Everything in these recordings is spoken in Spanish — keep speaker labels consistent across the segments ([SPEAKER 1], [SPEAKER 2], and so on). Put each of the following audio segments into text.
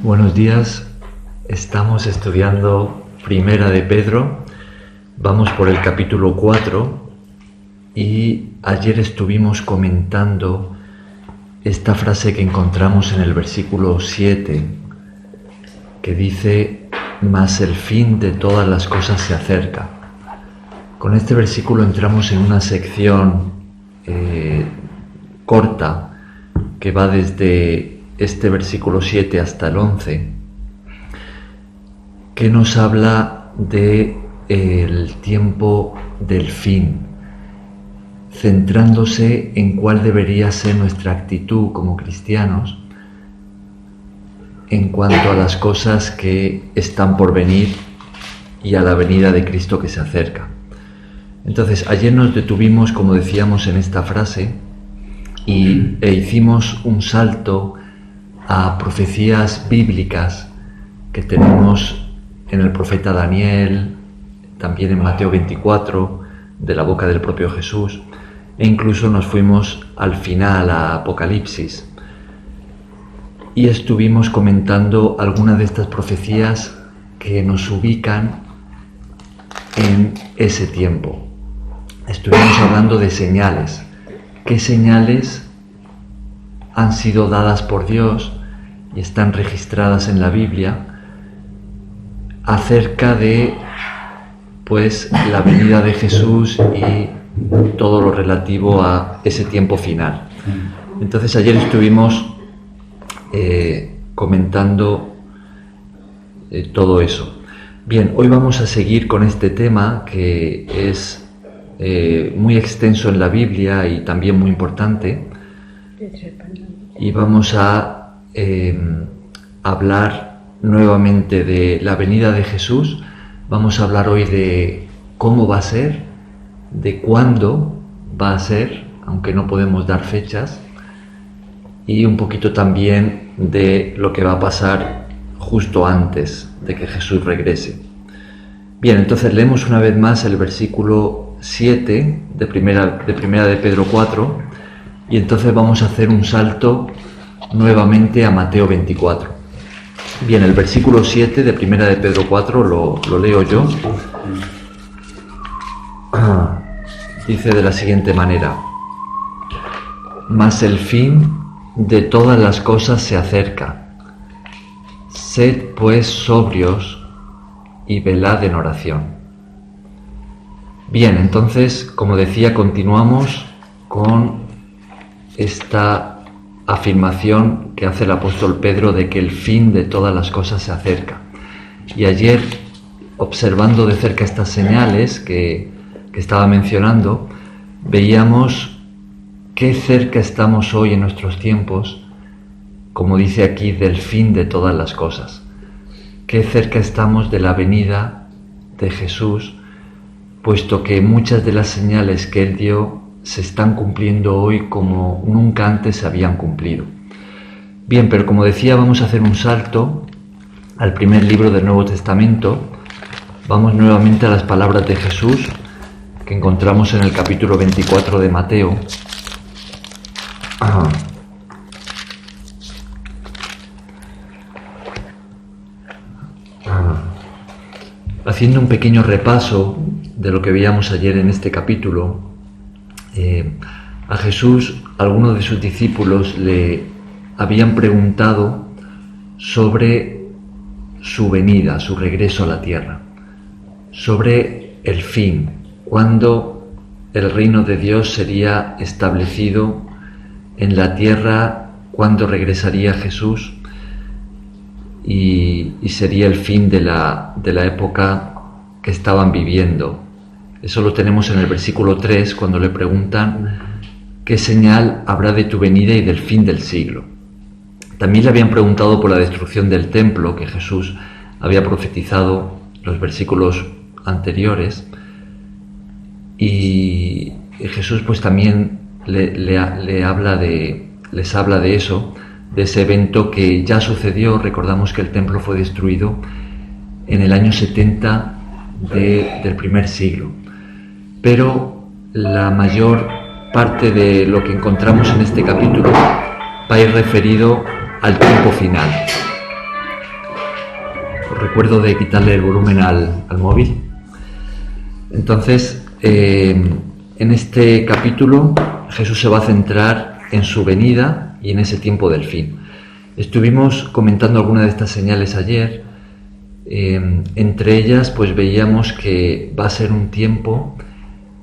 [SPEAKER 1] Buenos días, estamos estudiando Primera de Pedro, vamos por el capítulo 4 y ayer estuvimos comentando esta frase que encontramos en el versículo 7 que dice: mas el fin de todas las cosas se acerca. Con este versículo entramos en una sección corta que va desde este versículo 7 hasta el 11, que nos habla de el tiempo del fin, centrándose en cuál debería ser nuestra actitud como cristianos en cuanto a las cosas que están por venir y a la venida de Cristo que se acerca. Entonces, ayer nos detuvimos, como decíamos, en esta frase e hicimos un salto a profecías bíblicas que tenemos en el profeta Daniel, también en Mateo 24, de la boca del propio Jesús, e incluso nos fuimos al final a Apocalipsis y estuvimos comentando algunas de estas profecías que nos ubican en ese tiempo. Estuvimos hablando de señales. ¿Qué señales han sido dadas por Dios y están registradas en la Biblia acerca de la venida de Jesús y todo lo relativo a ese tiempo final? Entonces ayer estuvimos comentando todo eso. Bien, hoy vamos a seguir con este tema que es muy extenso en la Biblia y también muy importante, y vamos a hablar nuevamente de la venida de Jesús. Vamos a hablar hoy de cómo va a ser, de cuándo va a ser, aunque no podemos dar fechas, y un poquito también de lo que va a pasar justo antes de que Jesús regrese. Bien, entonces leemos una vez más el versículo 7 de primera de Pedro 4, y entonces vamos a hacer un salto nuevamente a Mateo 24. Bien, el versículo 7 de primera de Pedro 4 lo leo yo. Dice de la siguiente manera: mas el fin de todas las cosas se acerca. Sed pues sobrios y velad en oración. Bien, entonces, como decía, continuamos con esta afirmación que hace el apóstol Pedro de que el fin de todas las cosas se acerca. Y ayer, observando de cerca estas señales que estaba mencionando, veíamos qué cerca estamos hoy en nuestros tiempos, como dice aquí, del fin de todas las cosas. Qué cerca estamos de la venida de Jesús, puesto que muchas de las señales que Él dio se están cumpliendo hoy como nunca antes se habían cumplido. Bien, pero como decía, vamos a hacer un salto al primer libro del Nuevo Testamento. Vamos nuevamente a las palabras de Jesús que encontramos en el capítulo 24 de Mateo. Haciendo un pequeño repaso de lo que veíamos ayer en este capítulo, a Jesús algunos de sus discípulos le habían preguntado sobre su venida, su regreso a la tierra, sobre el fin, cuándo el reino de Dios sería establecido en la tierra, cuándo regresaría Jesús y sería el fin de la época que estaban viviendo. Eso lo tenemos en el versículo 3, cuando le preguntan ¿qué señal habrá de tu venida y del fin del siglo? También le habían preguntado por la destrucción del templo que Jesús había profetizado en los versículos anteriores, y Jesús pues también les habla de eso, de ese evento que ya sucedió. Recordamos que el templo fue destruido en el año 70 del primer siglo. Pero la mayor parte de lo que encontramos en este capítulo va a ir referido al tiempo final. Os recuerdo de quitarle el volumen al móvil. Entonces, en este capítulo Jesús se va a centrar en su venida y en ese tiempo del fin. Estuvimos comentando algunas de estas señales ayer. Entre ellas, pues veíamos que va a ser un tiempo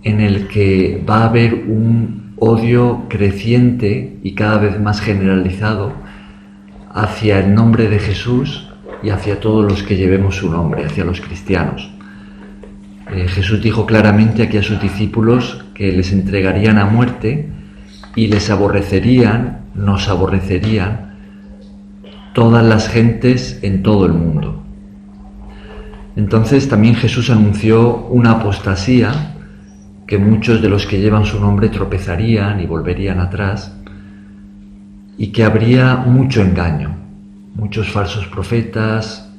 [SPEAKER 1] en el que va a haber un odio creciente y cada vez más generalizado hacia el nombre de Jesús y hacia todos los que llevemos su nombre, hacia los cristianos. Jesús dijo claramente aquí a sus discípulos que les entregarían a muerte y les aborrecerían, nos aborrecerían todas las gentes en todo el mundo. Entonces también Jesús anunció una apostasía, que muchos de los que llevan su nombre tropezarían y volverían atrás, y que habría mucho engaño, muchos falsos profetas,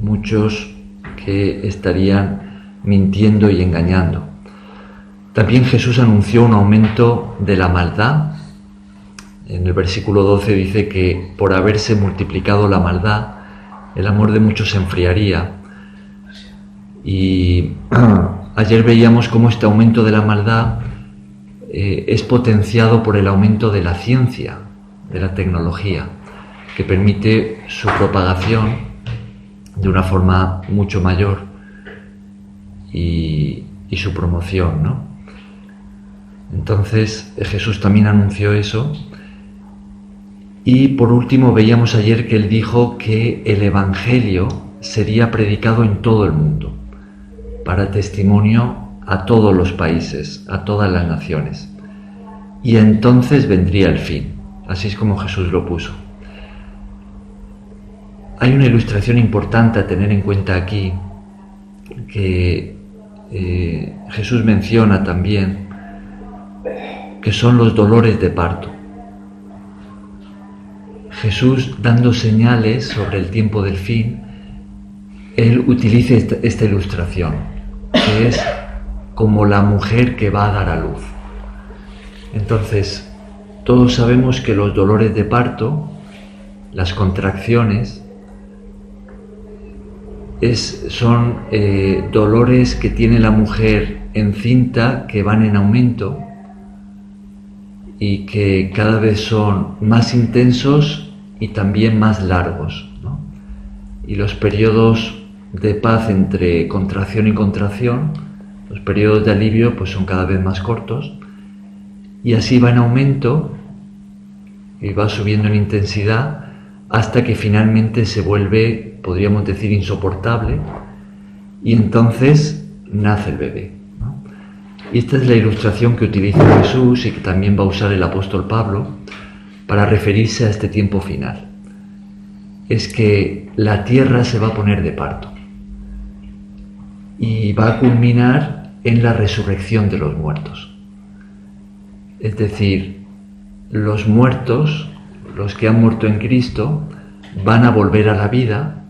[SPEAKER 1] muchos que estarían mintiendo y engañando. También Jesús anunció un aumento de la maldad. En el versículo 12 dice que por haberse multiplicado la maldad, el amor de muchos se enfriaría. Y ayer veíamos cómo este aumento de la maldad es potenciado por el aumento de la ciencia, de la tecnología, que permite su propagación de una forma mucho mayor y su promoción, ¿no? Entonces Jesús también anunció eso. Y por último veíamos ayer que él dijo que el Evangelio sería predicado en todo el mundo, para testimonio a todos los países, a todas las naciones. Y entonces vendría el fin. Así es como Jesús lo puso. Hay una ilustración importante a tener en cuenta aquí, que Jesús menciona también, que son los dolores de parto. Jesús, dando señales sobre el tiempo del fin, él utiliza esta ilustración, que es como la mujer que va a dar a luz. Entonces, todos sabemos que los dolores de parto, las contracciones, son dolores que tiene la mujer encinta, que van en aumento y que cada vez son más intensos y también más largos, ¿no? Y los periodos de paz entre contracción y contracción, los periodos de alivio, pues son cada vez más cortos, y así va en aumento y va subiendo en intensidad hasta que finalmente se vuelve, podríamos decir, insoportable, y entonces nace el bebé, ¿no? Y esta es la ilustración que utiliza Jesús y que también va a usar el apóstol Pablo para referirse a este tiempo final. Es que la tierra se va a poner de parto y va a culminar en la resurrección de los muertos. Es decir, los muertos, los que han muerto en Cristo, van a volver a la vida,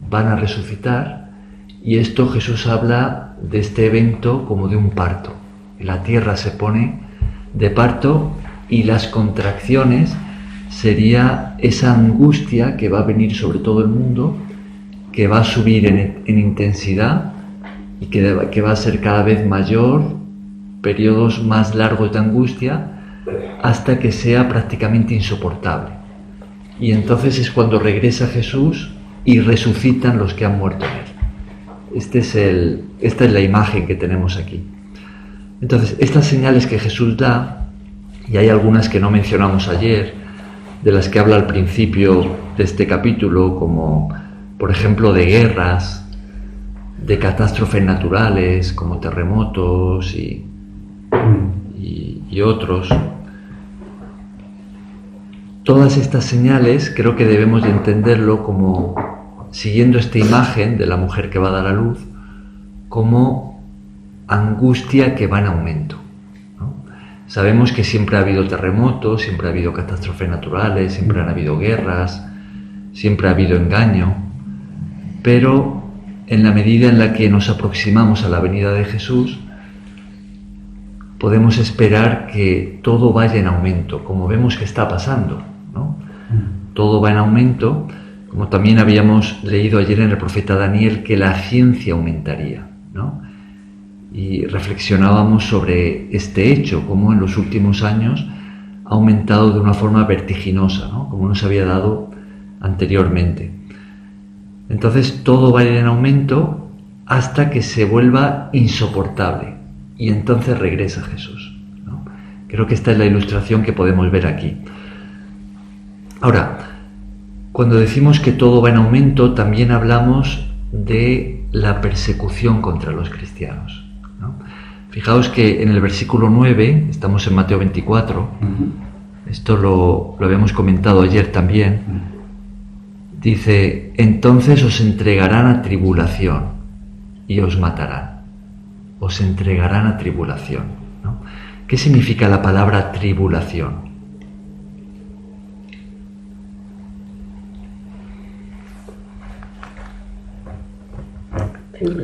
[SPEAKER 1] van a resucitar, y esto Jesús habla de este evento como de un parto. La tierra se pone de parto y las contracciones sería esa angustia que va a venir sobre todo el mundo, que va a subir en intensidad y que va a ser cada vez mayor, periodos más largos de angustia, hasta que sea prácticamente insoportable. Y entonces es cuando regresa Jesús y resucitan los que han muerto en él. Esta es la imagen que tenemos aquí. Entonces, estas señales que Jesús da, y hay algunas que no mencionamos ayer, de las que habla al principio de este capítulo, como por ejemplo de guerras, de catástrofes naturales, como terremotos y otros. Todas estas señales creo que debemos de entenderlo como, siguiendo esta imagen de la mujer que va a dar a luz, como angustia que va en aumento, ¿no? Sabemos que siempre ha habido terremotos, siempre ha habido catástrofes naturales, siempre han habido guerras, siempre ha habido engaño, pero en la medida en la que nos aproximamos a la venida de Jesús, podemos esperar que todo vaya en aumento, como vemos que está pasando, ¿no? Todo va en aumento, como también habíamos leído ayer en el profeta Daniel, que la ciencia aumentaría, ¿no? Y reflexionábamos sobre este hecho, cómo en los últimos años ha aumentado de una forma vertiginosa, ¿no? Como no se había dado anteriormente. Entonces todo va a ir en aumento hasta que se vuelva insoportable y entonces regresa Jesús, ¿no? Creo que esta es la ilustración que podemos ver aquí. Ahora, cuando decimos que todo va en aumento, también hablamos de la persecución contra los cristianos, ¿no? Fijaos que en el versículo 9, estamos en Mateo 24, esto lo habíamos comentado ayer también, dice: entonces os entregarán a tribulación y os matarán. Os entregarán a tribulación, ¿no? ¿Qué significa la palabra tribulación?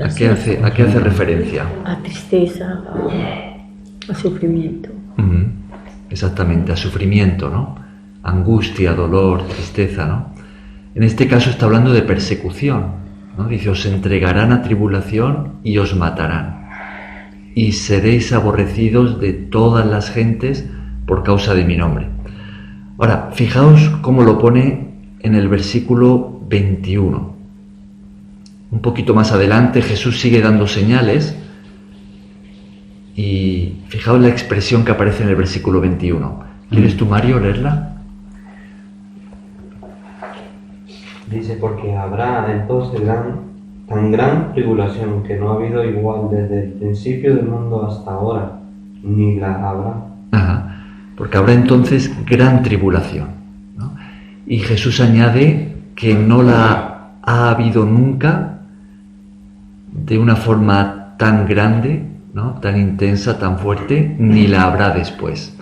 [SPEAKER 1] ¿A qué hace referencia?
[SPEAKER 2] A tristeza, a sufrimiento.
[SPEAKER 1] Exactamente, a sufrimiento, ¿no? Angustia, dolor, tristeza, ¿no? En este caso está hablando de persecución, ¿no? Dice: os entregarán a tribulación y os matarán, y seréis aborrecidos de todas las gentes por causa de mi nombre. Ahora, fijaos cómo lo pone en el versículo 21. Un poquito más adelante Jesús sigue dando señales y fijaos la expresión que aparece en el versículo 21. ¿Quieres tú, Mario, leerla?
[SPEAKER 3] Dice: porque habrá entonces tan gran tribulación que no ha habido igual desde el principio del mundo hasta ahora, ni la habrá.
[SPEAKER 1] Ajá, porque habrá entonces gran tribulación, ¿no? Y Jesús añade que no la ha habido nunca de una forma tan grande, ¿no? Tan intensa, tan fuerte, ni la habrá después.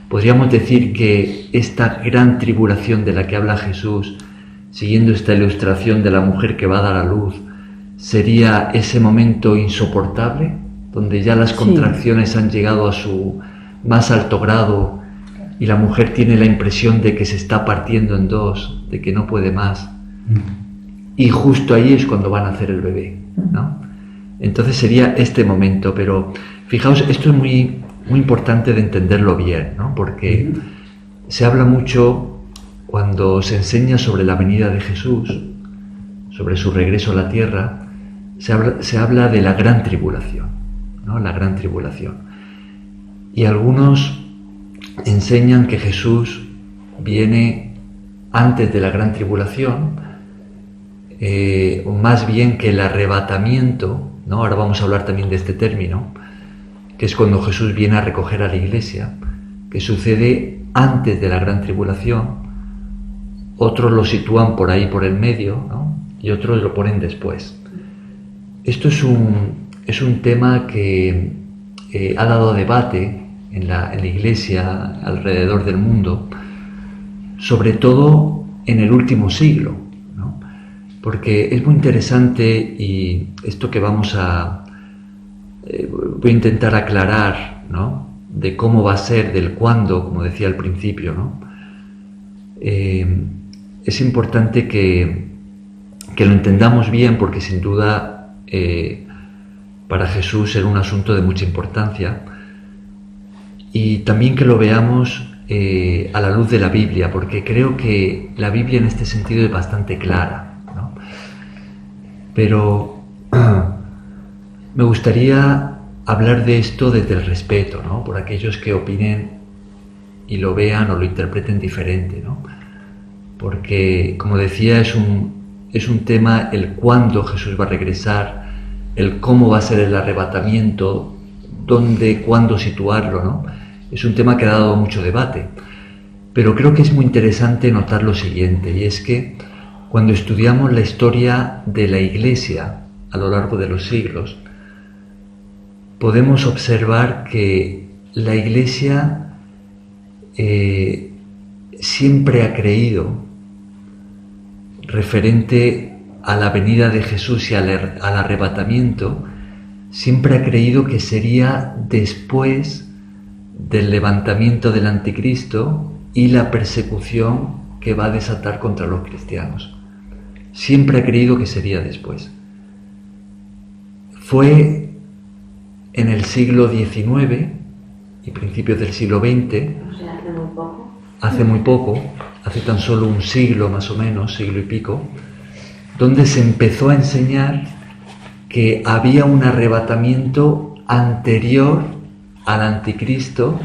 [SPEAKER 1] Podríamos decir que esta gran tribulación de la que habla Jesús, siguiendo esta ilustración de la mujer que va a dar a luz, sería ese momento insoportable, donde ya las contracciones han llegado a su más alto grado y la mujer tiene la impresión de que se está partiendo en dos, de que no puede más. Y justo ahí es cuando van a nacer el bebé, ¿no? Entonces sería este momento, pero fijaos, esto es muy, muy importante de entenderlo bien, ¿no? Porque se habla mucho cuando se enseña sobre la venida de Jesús, sobre su regreso a la tierra, se habla de la gran tribulación, ¿no? La gran tribulación. Y algunos enseñan que Jesús viene antes de la gran tribulación, o más bien que el arrebatamiento, ¿no? Ahora vamos a hablar también de este término, que es cuando Jesús viene a recoger a la iglesia, que sucede antes de la gran tribulación. Otros lo sitúan por ahí, por el medio, ¿no? Y otros lo ponen después. Esto es un tema que ha dado debate en la iglesia alrededor del mundo, sobre todo en el último siglo, porque es muy interesante, y esto que voy a intentar aclarar, ¿no? De cómo va a ser, del cuándo, como decía al principio, ¿no? Es importante que lo entendamos bien, porque sin duda para Jesús era un asunto de mucha importancia, y también que lo veamos a la luz de la Biblia, porque creo que la Biblia en este sentido es bastante clara, ¿no? Pero me gustaría hablar de esto desde el respeto, ¿no? Por aquellos que opinen y lo vean o lo interpreten diferente, ¿no? Porque, como decía, es un tema el cuándo Jesús va a regresar, el cómo va a ser el arrebatamiento, dónde, cuándo situarlo, ¿no? Es un tema que ha dado mucho debate. Pero creo que es muy interesante notar lo siguiente, y es que cuando estudiamos la historia de la Iglesia a lo largo de los siglos, podemos observar que la Iglesia siempre ha creído, referente a la venida de Jesús y al arrebatamiento, siempre ha creído que sería después del levantamiento del anticristo y la persecución que va a desatar contra los cristianos. siempre ha creído que sería después. Fue en el siglo XIX y principios del siglo XX,
[SPEAKER 2] O sea, hace muy poco.
[SPEAKER 1] hace muy poco, hace tan solo un siglo más o menos, siglo y pico, donde se empezó a enseñar que había un arrebatamiento anterior al anticristo,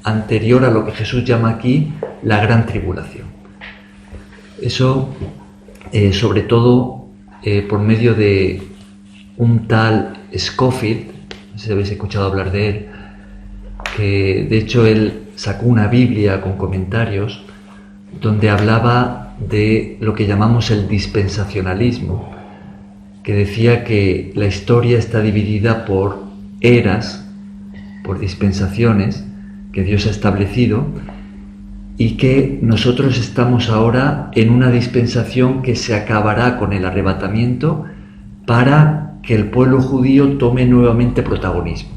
[SPEAKER 1] anterior a lo que Jesús llama aquí la gran tribulación. Eso, sobre todo, por medio de un tal Scofield, no sé si habéis escuchado hablar de él, que de hecho él sacó una Biblia con comentarios donde hablaba de lo que llamamos el dispensacionalismo, que decía que la historia está dividida por eras, por dispensaciones que Dios ha establecido, y que nosotros estamos ahora en una dispensación que se acabará con el arrebatamiento para que el pueblo judío tome nuevamente protagonismo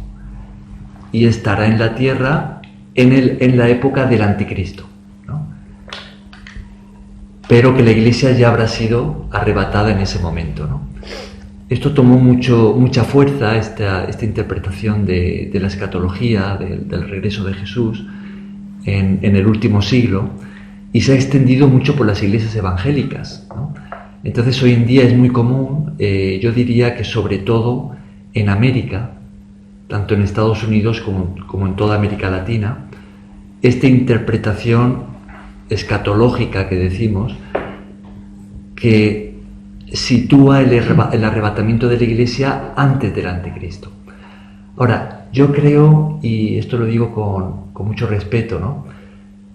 [SPEAKER 1] y estará en la tierra en la época del anticristo, ¿no? Pero que la iglesia ya habrá sido arrebatada en ese momento, ¿no? Esto tomó mucha fuerza, esta interpretación de la escatología, del regreso de Jesús en el último siglo, y se ha extendido mucho por las iglesias evangélicas, ¿no? Entonces hoy en día es muy común, yo diría que sobre todo en América, tanto en Estados Unidos como en toda América Latina, esta interpretación escatológica que decimos, que sitúa el arrebatamiento de la iglesia antes del anticristo. Ahora, yo creo, y esto lo digo con mucho respeto, ¿no?,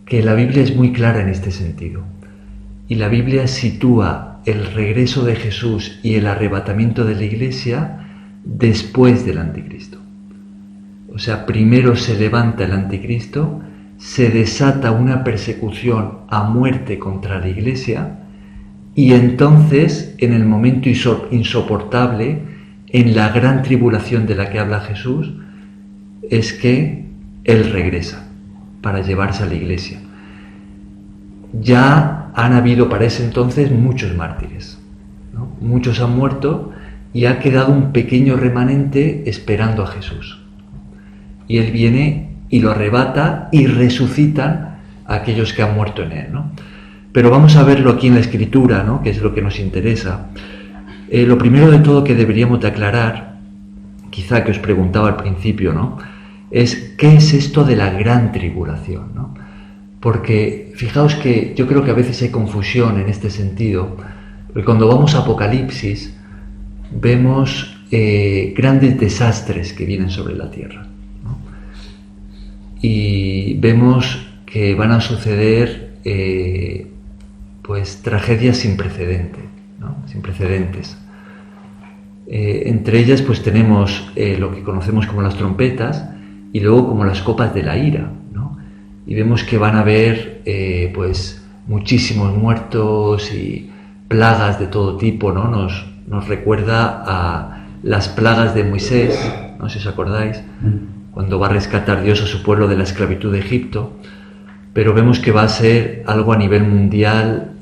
[SPEAKER 1] que la Biblia es muy clara en este sentido. Y la Biblia sitúa el regreso de Jesús y el arrebatamiento de la iglesia después del anticristo. O sea, primero se levanta el anticristo, se desata una persecución a muerte contra la iglesia, y entonces, en el momento insoportable, en la gran tribulación de la que habla Jesús, es que Él regresa para llevarse a la iglesia. Ya han habido para ese entonces muchos mártires, ¿no? Muchos han muerto y ha quedado un pequeño remanente esperando a Jesús. Y Él viene y lo arrebata y resucitan a aquellos que han muerto en Él, ¿no? Pero vamos a verlo aquí en la Escritura, ¿no?, que es lo que nos interesa. Lo primero de todo que deberíamos de aclarar, quizá que os preguntaba al principio, ¿no?, es ¿qué es esto de la gran tribulación?, ¿no? Porque fijaos que yo creo que a veces hay confusión en este sentido, porque cuando vamos a Apocalipsis vemos grandes desastres que vienen sobre la tierra, ¿no? Y vemos que van a suceder pues tragedias sin precedentes, ¿no?, sin precedentes. Entre ellas pues tenemos lo que conocemos como las trompetas y luego como las copas de la ira, ¿no? Y vemos que van a haber pues muchísimos muertos y plagas de todo tipo, ¿no? Nos recuerda a las plagas de Moisés, no sé si os acordáis, cuando va a rescatar Dios a su pueblo de la esclavitud de Egipto, pero vemos que va a ser algo a nivel mundial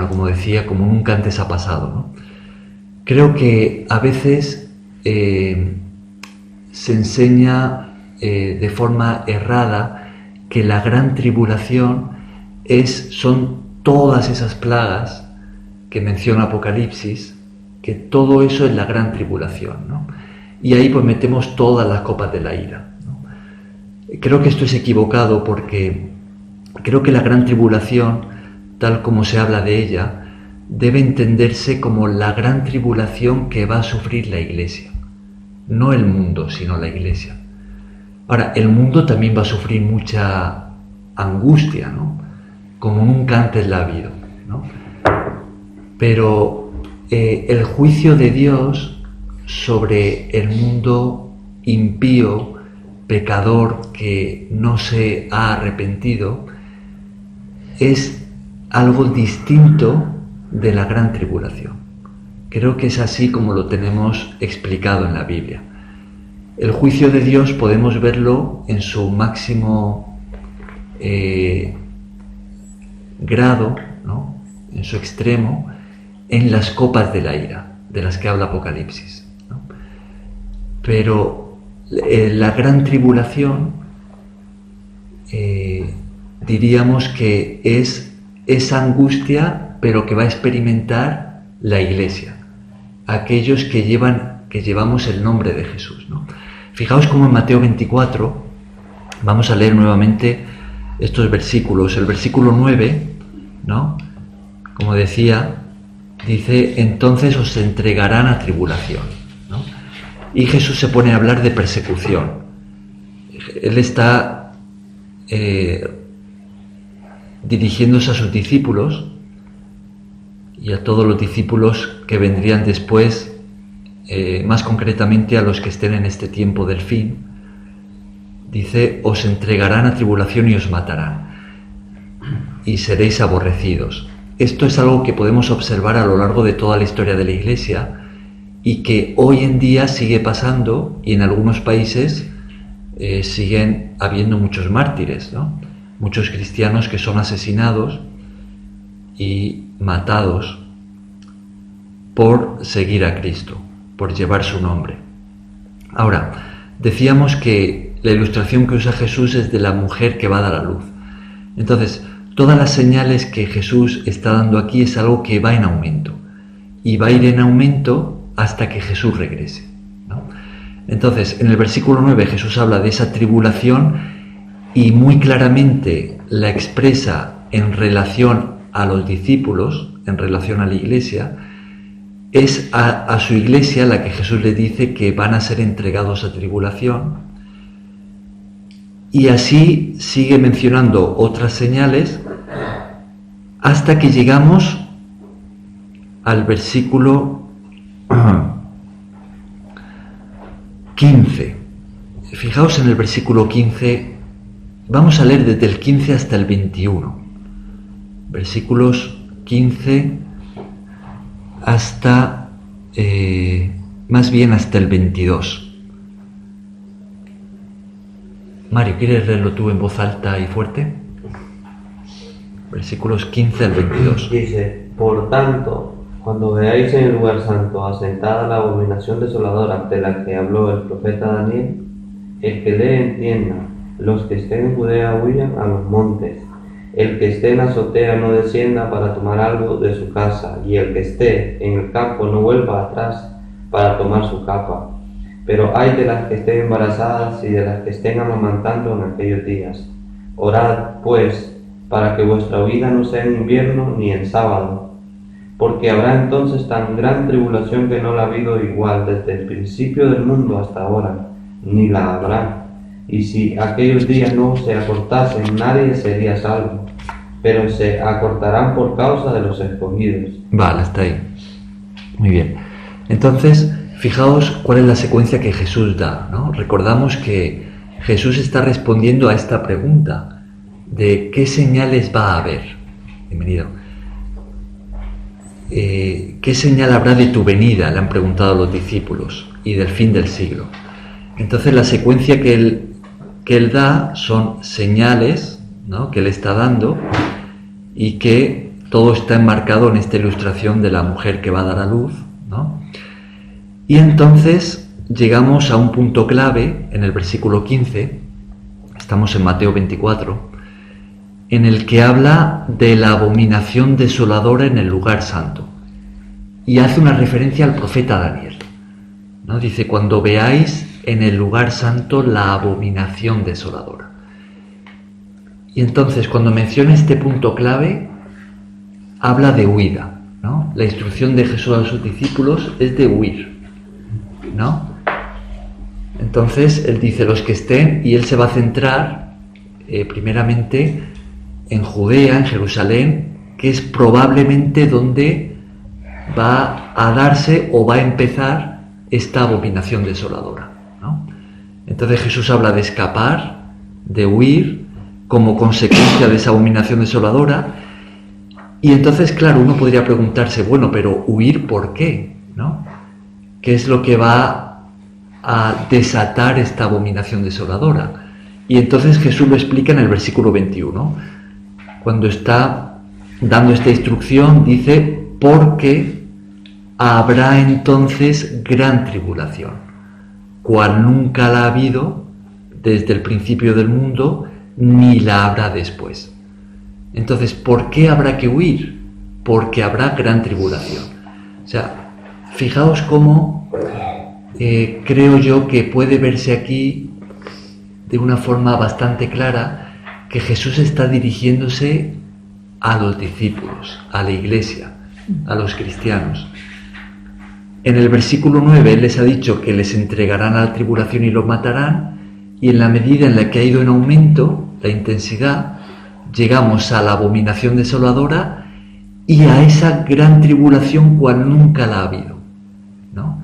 [SPEAKER 1] como decía, como nunca antes ha pasado, ¿no? Creo que a veces se enseña de forma errada que la gran tribulación son todas esas plagas que menciona Apocalipsis, que todo eso es la gran tribulación, ¿no? Y ahí pues metemos todas las copas de la ira, ¿no? Creo que esto es equivocado porque creo que la gran tribulación, tal como se habla de ella, debe entenderse como la gran tribulación que va a sufrir la iglesia. No el mundo, sino la iglesia. Ahora, el mundo también va a sufrir mucha angustia, ¿no?, como nunca antes la ha habido, ¿no? Pero el juicio de Dios sobre el mundo impío, pecador, que no se ha arrepentido, es algo distinto de la gran tribulación. Creo que es así como lo tenemos explicado en la Biblia. El juicio de Dios podemos verlo en su máximo grado, ¿no?, en su extremo, en las copas de la ira, de las que habla Apocalipsis, ¿no? Pero la gran tribulación, diríamos que es esa angustia, pero que va a experimentar la Iglesia, aquellos que llevamos el nombre de Jesús, ¿no? Fijaos cómo en Mateo 24, vamos a leer nuevamente estos versículos. El versículo 9, ¿no? Como decía, dice: entonces os entregarán a tribulación, ¿no? Y Jesús se pone a hablar de persecución. Él está dirigiéndose a sus discípulos y a todos los discípulos que vendrían después, más concretamente a los que estén en este tiempo del fin. Dice: os entregarán a tribulación y os matarán, y seréis aborrecidos. Esto es algo que podemos observar a lo largo de toda la historia de la Iglesia y que hoy en día sigue pasando, y en algunos países siguen habiendo muchos mártires, ¿no? Muchos cristianos que son asesinados y matados por seguir a Cristo, por llevar su nombre. Ahora, decíamos que la ilustración que usa Jesús es de la mujer que va a dar a luz. Entonces, todas las señales que Jesús está dando aquí es algo que va en aumento, y va a ir en aumento hasta que Jesús regrese, ¿no? Entonces, en el versículo 9 Jesús habla de esa tribulación y muy claramente la expresa en relación a los discípulos, en relación a la Iglesia. Es a su Iglesia la que Jesús le dice que van a ser entregados a tribulación, y así sigue mencionando otras señales hasta que llegamos al versículo 15. Fijaos en el versículo 15, vamos a leer desde el 15 hasta el 21. Versículos 15 hasta, más bien hasta el 22. Mario, ¿quieres leerlo tú en voz alta y fuerte? Versículos 15 al 22.
[SPEAKER 3] Dice: por tanto, cuando veáis en el lugar santo asentada la abominación desoladora de la que habló el profeta Daniel, el que lee entienda, los que estén en Judea huyan a los montes, el que esté en la azotea no descienda para tomar algo de su casa, y el que esté en el campo no vuelva atrás para tomar su capa. Pero hay de las que estén embarazadas y de las que estén amamantando en aquellos días. Orad, pues, para que vuestra vida no sea en invierno ni en sábado, porque habrá entonces tan gran tribulación que no la ha habido igual desde el principio del mundo hasta ahora, ni la habrá. Y si aquellos días no se acortasen, nadie sería salvo, pero se acortarán por causa de los escogidos.
[SPEAKER 1] Vale, hasta ahí. Muy bien. Entonces, fijaos cuál es la secuencia que Jesús da, ¿no? Recordamos que Jesús está respondiendo a esta pregunta de qué señales va a haber. Bienvenido. ¿Qué señal habrá de tu venida?, le han preguntado los discípulos, y del fin del siglo. Entonces la secuencia que él da son señales, ¿no?, que él está dando, y que todo está enmarcado en esta ilustración de la mujer que va a dar a luz, ¿no? Y entonces llegamos a un punto clave en el versículo 15, estamos en Mateo 24, en el que habla de la abominación desoladora en el lugar santo, y hace una referencia al profeta Daniel, ¿no? Dice: cuando veáis en el lugar santo la abominación desoladora. Y entonces, cuando menciona este punto clave, habla de huida, ¿no? La instrucción de Jesús a sus discípulos es de huir, ¿no? Entonces él dice: los que estén, y él se va a centrar primeramente en Judea, en Jerusalén, que es probablemente donde va a darse o va a empezar esta abominación desoladora, ¿no? Entonces Jesús habla de escapar, de huir, como consecuencia de esa abominación desoladora. Y entonces, claro, uno podría preguntarse: bueno, pero ¿huir por qué?, ¿no? ¿Qué es lo que va a desatar esta abominación desoladora? Y entonces Jesús lo explica en el versículo 21. Cuando está dando esta instrucción, dice: porque habrá entonces gran tribulación, cual nunca la ha habido desde el principio del mundo, ni la habrá después. Entonces, ¿por qué habrá que huir? Porque habrá gran tribulación. O sea, fijaos cómo creo yo que puede verse aquí de una forma bastante clara que Jesús está dirigiéndose a los discípulos, a la iglesia, a los cristianos. En el versículo 9 Él les ha dicho que les entregarán a la tribulación y los matarán, y en la medida en la que ha ido en aumento la intensidad, llegamos a la abominación desoladora y a esa gran tribulación cual nunca la ha habido, ¿no?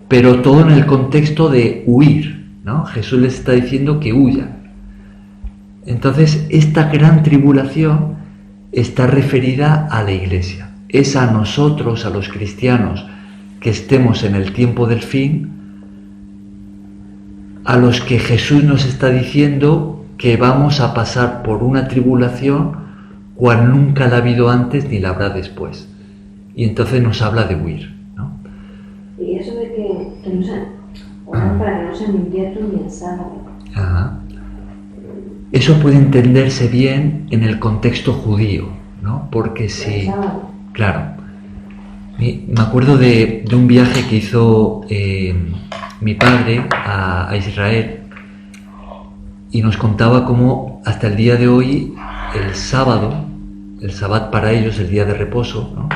[SPEAKER 1] Pero todo en el contexto de huir, ¿no? Jesús les está diciendo que huyan. Entonces, esta gran tribulación está referida a la iglesia. Es a nosotros, a los cristianos, que estemos en el tiempo del fin, a los que Jesús nos está diciendo que vamos a pasar por una tribulación cual nunca la ha habido antes ni la habrá después. Y entonces nos habla de huir, ¿no?
[SPEAKER 4] Y eso de que no sean, orar para que no sea ni invierno ni el sábado.
[SPEAKER 1] Ajá. Eso puede entenderse bien en el contexto judío, ¿no? Porque si... Claro. Me acuerdo de un viaje que hizo mi padre a Israel, y nos contaba cómo hasta el día de hoy el sábado, el Sabbat para ellos, el día de reposo, ¿no?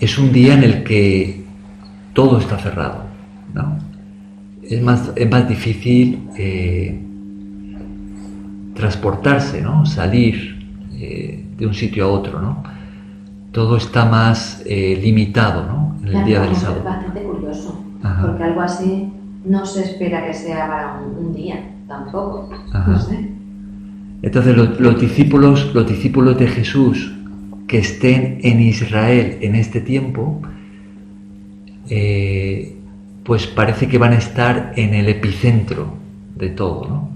[SPEAKER 1] Es un día en el que todo está cerrado, ¿no? Es más difícil transportarse, ¿no? Salir de un sitio a otro, ¿no? Todo está más limitado, ¿no? En el día del sábado.
[SPEAKER 4] Es bastante curioso,
[SPEAKER 1] Ajá.
[SPEAKER 4] porque algo así no se espera que sea para un día, tampoco.
[SPEAKER 1] Ajá.
[SPEAKER 4] No sé.
[SPEAKER 1] Entonces los discípulos de Jesús que estén en Israel en este tiempo, pues parece que van a estar en el epicentro de todo, ¿no?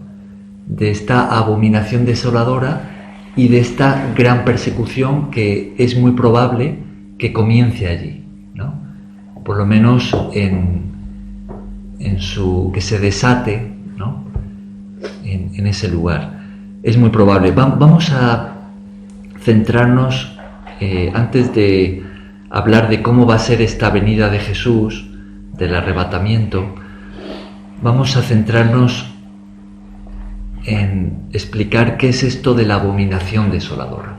[SPEAKER 1] De esta abominación desoladora y de esta gran persecución que es muy probable que comience allí, ¿no? Por lo menos que se desate, ¿no? En ese lugar. Es muy probable. Vamos a centrarnos, antes de hablar de cómo va a ser esta venida de Jesús, del arrebatamiento, vamos a centrarnos en explicar qué es esto de la abominación desoladora.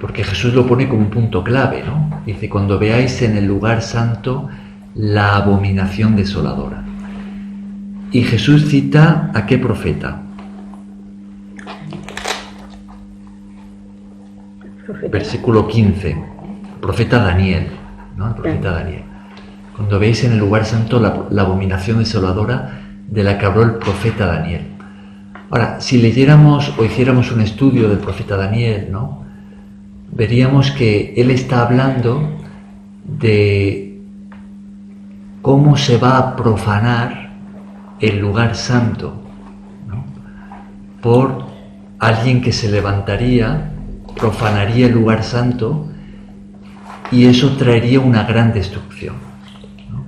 [SPEAKER 1] Porque Jesús lo pone como un punto clave, ¿no? Dice, cuando veáis en el lugar santo la abominación desoladora. Y Jesús cita ¿a qué profeta? Versículo 15, profeta Daniel, ¿no? El profeta Daniel. Cuando veáis en el lugar santo la abominación desoladora de la que habló el profeta Daniel. Ahora, si leyéramos o hiciéramos un estudio del profeta Daniel, ¿no? Veríamos que él está hablando de cómo se va a profanar el lugar santo, ¿no? Por alguien que se levantaría, profanaría el lugar santo, y eso traería una gran destrucción, ¿no?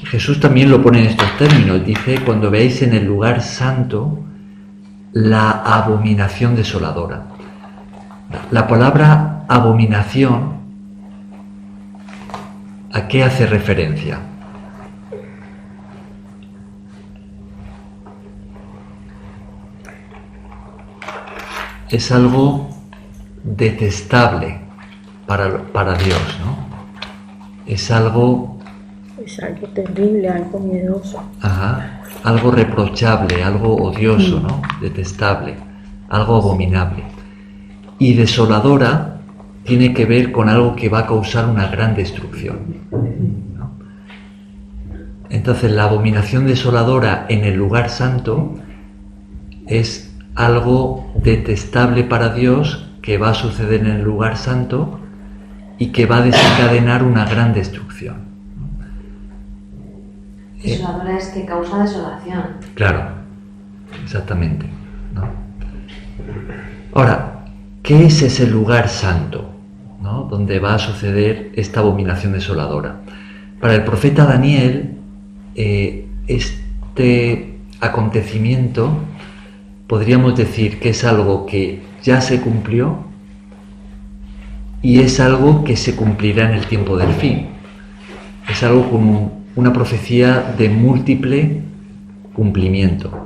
[SPEAKER 1] Jesús también lo pone en estos términos, dice, cuando veáis en el lugar santo la abominación desoladora. La palabra abominación, ¿a qué hace referencia? Es algo detestable para Dios, ¿no? Es algo
[SPEAKER 2] terrible, algo miedoso.
[SPEAKER 1] Ajá, algo reprochable, algo odioso, ¿no? Detestable, algo abominable. Y desoladora tiene que ver con algo que va a causar una gran destrucción, ¿no? Entonces la abominación desoladora en el lugar santo es algo detestable para Dios que va a suceder en el lugar santo y que va a desencadenar una gran destrucción.
[SPEAKER 4] Desoladora es que causa desolación.
[SPEAKER 1] Claro, exactamente, ¿no? Ahora, ¿qué es ese lugar santo? ¿no?, donde va a suceder esta abominación desoladora. Para el profeta Daniel, este acontecimiento podríamos decir que es algo que ya se cumplió y es algo que se cumplirá en el tiempo del fin. Es algo como una profecía de múltiple cumplimiento.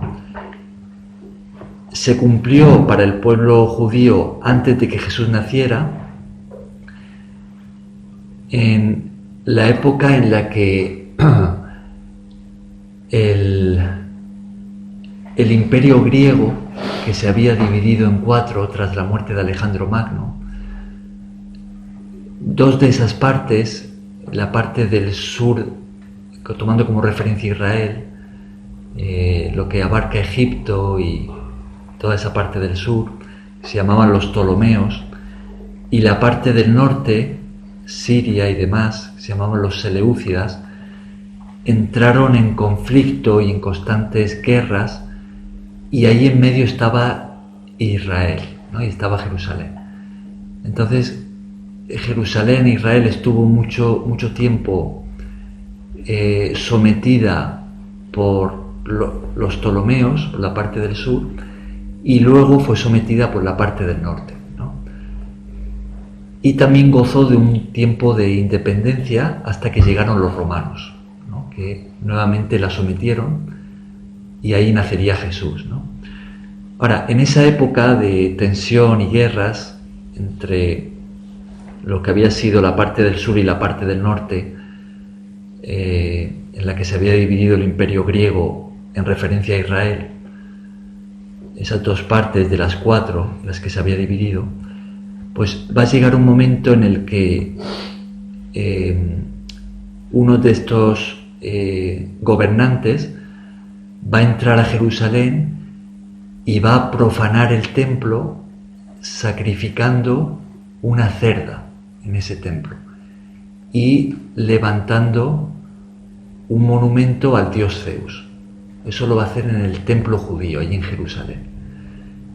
[SPEAKER 1] Se cumplió para el pueblo judío antes de que Jesús naciera, en la época en la que el imperio griego, que se había dividido en 4 tras la muerte de Alejandro Magno, 2 de esas partes, la parte del sur, tomando como referencia Israel, lo que abarca Egipto y toda esa parte del sur, se llamaban los Ptolomeos, y la parte del norte, Siria y demás, se llamaban los Seleucidas, entraron en conflicto y en constantes guerras, y ahí en medio estaba Israel, ¿no?, y estaba Jerusalén. Entonces, Jerusalén, Israel, estuvo mucho tiempo sometida por los Ptolomeos, por la parte del sur, y luego fue sometida por la parte del norte, ¿no? Y también gozó de un tiempo de independencia hasta que llegaron los romanos, ¿no?, que nuevamente la sometieron, y ahí nacería Jesús, ¿no? Ahora, en esa época de tensión y guerras entre lo que había sido la parte del sur y la parte del norte, en la que se había dividido el imperio griego en referencia a Israel, esas 2 partes de las 4 en las que se había dividido, pues va a llegar un momento en el que uno de estos gobernantes va a entrar a Jerusalén y va a profanar el templo sacrificando una cerda en ese templo y levantando un monumento al dios Zeus. Eso lo va a hacer en el templo judío, allí en Jerusalén.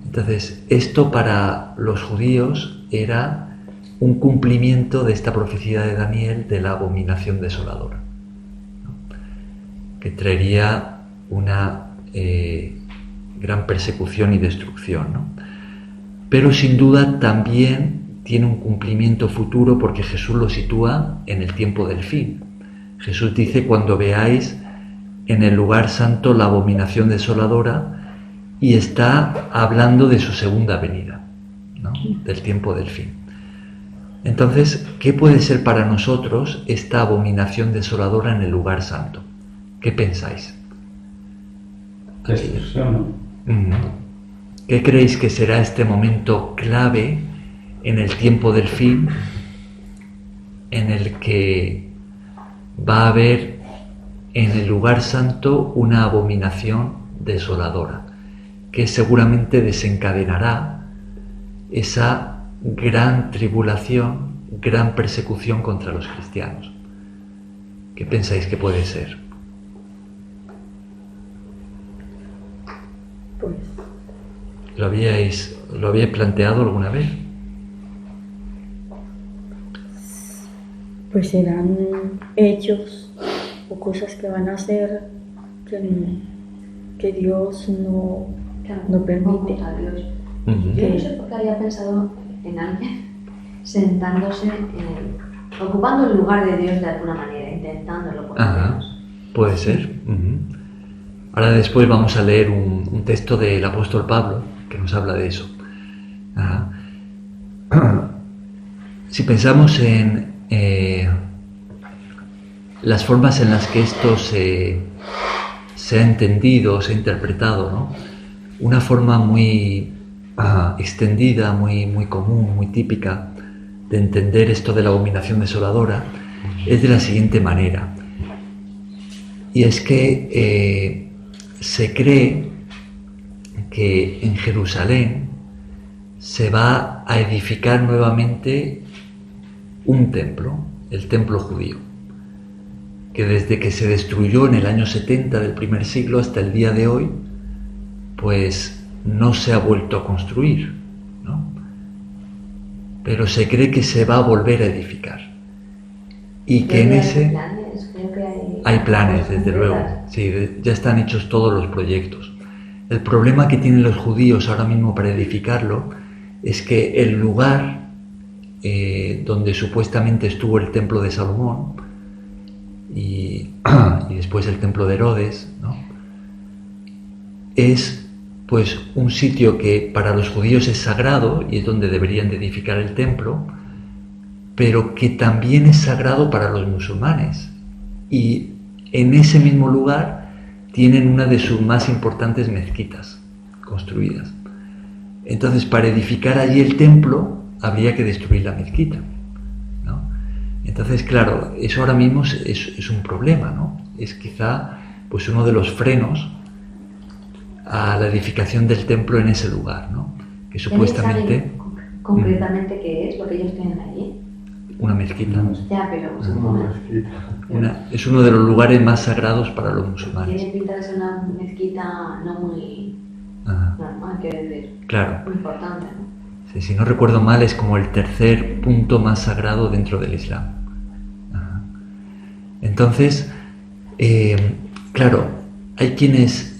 [SPEAKER 1] Entonces, esto para los judíos era un cumplimiento de esta profecía de Daniel de la abominación desoladora, ¿no?, que traería una gran persecución y destrucción, ¿no? Pero sin duda también tiene un cumplimiento futuro, porque Jesús lo sitúa en el tiempo del fin. Jesús dice: cuando veáis en el lugar santo la abominación desoladora, y está hablando de su segunda venida, ¿no?, del tiempo del fin. Entonces, ¿qué puede ser para nosotros esta abominación desoladora en el lugar santo? ¿Qué pensáis?
[SPEAKER 5] Destrucción, ¿no?
[SPEAKER 1] ¿Qué creéis que será este momento clave en el tiempo del fin, en el que va a haber en el lugar santo una abominación desoladora, que seguramente desencadenará esa gran tribulación, gran persecución contra los cristianos? ¿Qué pensáis que puede ser?
[SPEAKER 2] Pues,
[SPEAKER 1] ¿Lo habíais planteado alguna vez?
[SPEAKER 2] pues serán hechos o cosas que van a hacer que Dios no permite.
[SPEAKER 4] A Dios.
[SPEAKER 1] Uh-huh.
[SPEAKER 4] Yo no sé por qué había pensado en alguien sentándose, ocupando el lugar de Dios de alguna manera, intentándolo por lo menos.
[SPEAKER 1] Puede ser. Uh-huh. Ahora después vamos a leer un texto del apóstol Pablo que nos habla de eso. Si pensamos en las formas en las que esto se ha entendido, se ha interpretado, ¿no?, una forma muy extendida, muy común, muy típica de entender esto de la abominación desoladora es de la siguiente manera. Y es que se cree que en Jerusalén se va a edificar nuevamente un templo, el templo judío, que desde que se destruyó en el año 70 del primer siglo hasta el día de hoy, pues no se ha vuelto a construir, ¿no? pero se cree que se va a volver a edificar. Y que en ese...
[SPEAKER 4] planes, creo que
[SPEAKER 1] hay planes, desde luego. Sí, ya están hechos todos los proyectos. El problema que tienen los judíos ahora mismo para edificarlo es que el lugar donde supuestamente estuvo el templo de Salomón y después el templo de Herodes, ¿no?, es pues un sitio que para los judíos es sagrado y es donde deberían de edificar el templo, pero que también es sagrado para los musulmanes. Y en ese mismo lugar tienen una de sus más importantes mezquitas construidas. Entonces, para edificar allí el templo habría que destruir la mezquita, ¿no? Entonces, claro, eso ahora mismo es un problema, ¿no? Es quizá pues uno de los frenos a la edificación del templo en ese lugar, ¿no? Que supuestamente...
[SPEAKER 4] ¿Saben concretamente qué es lo que ellos tienen allí?
[SPEAKER 1] Una mezquita.
[SPEAKER 4] Ya, pero
[SPEAKER 1] Es uno de los lugares más sagrados para los musulmanes.
[SPEAKER 4] tiene pinta de ser una mezquita no muy normal, quiero decir.
[SPEAKER 1] Claro.
[SPEAKER 4] Muy importante, ¿no?
[SPEAKER 1] Sí, si no recuerdo mal, es como el tercer punto más sagrado dentro del Islam. Ajá. Entonces, claro, hay quienes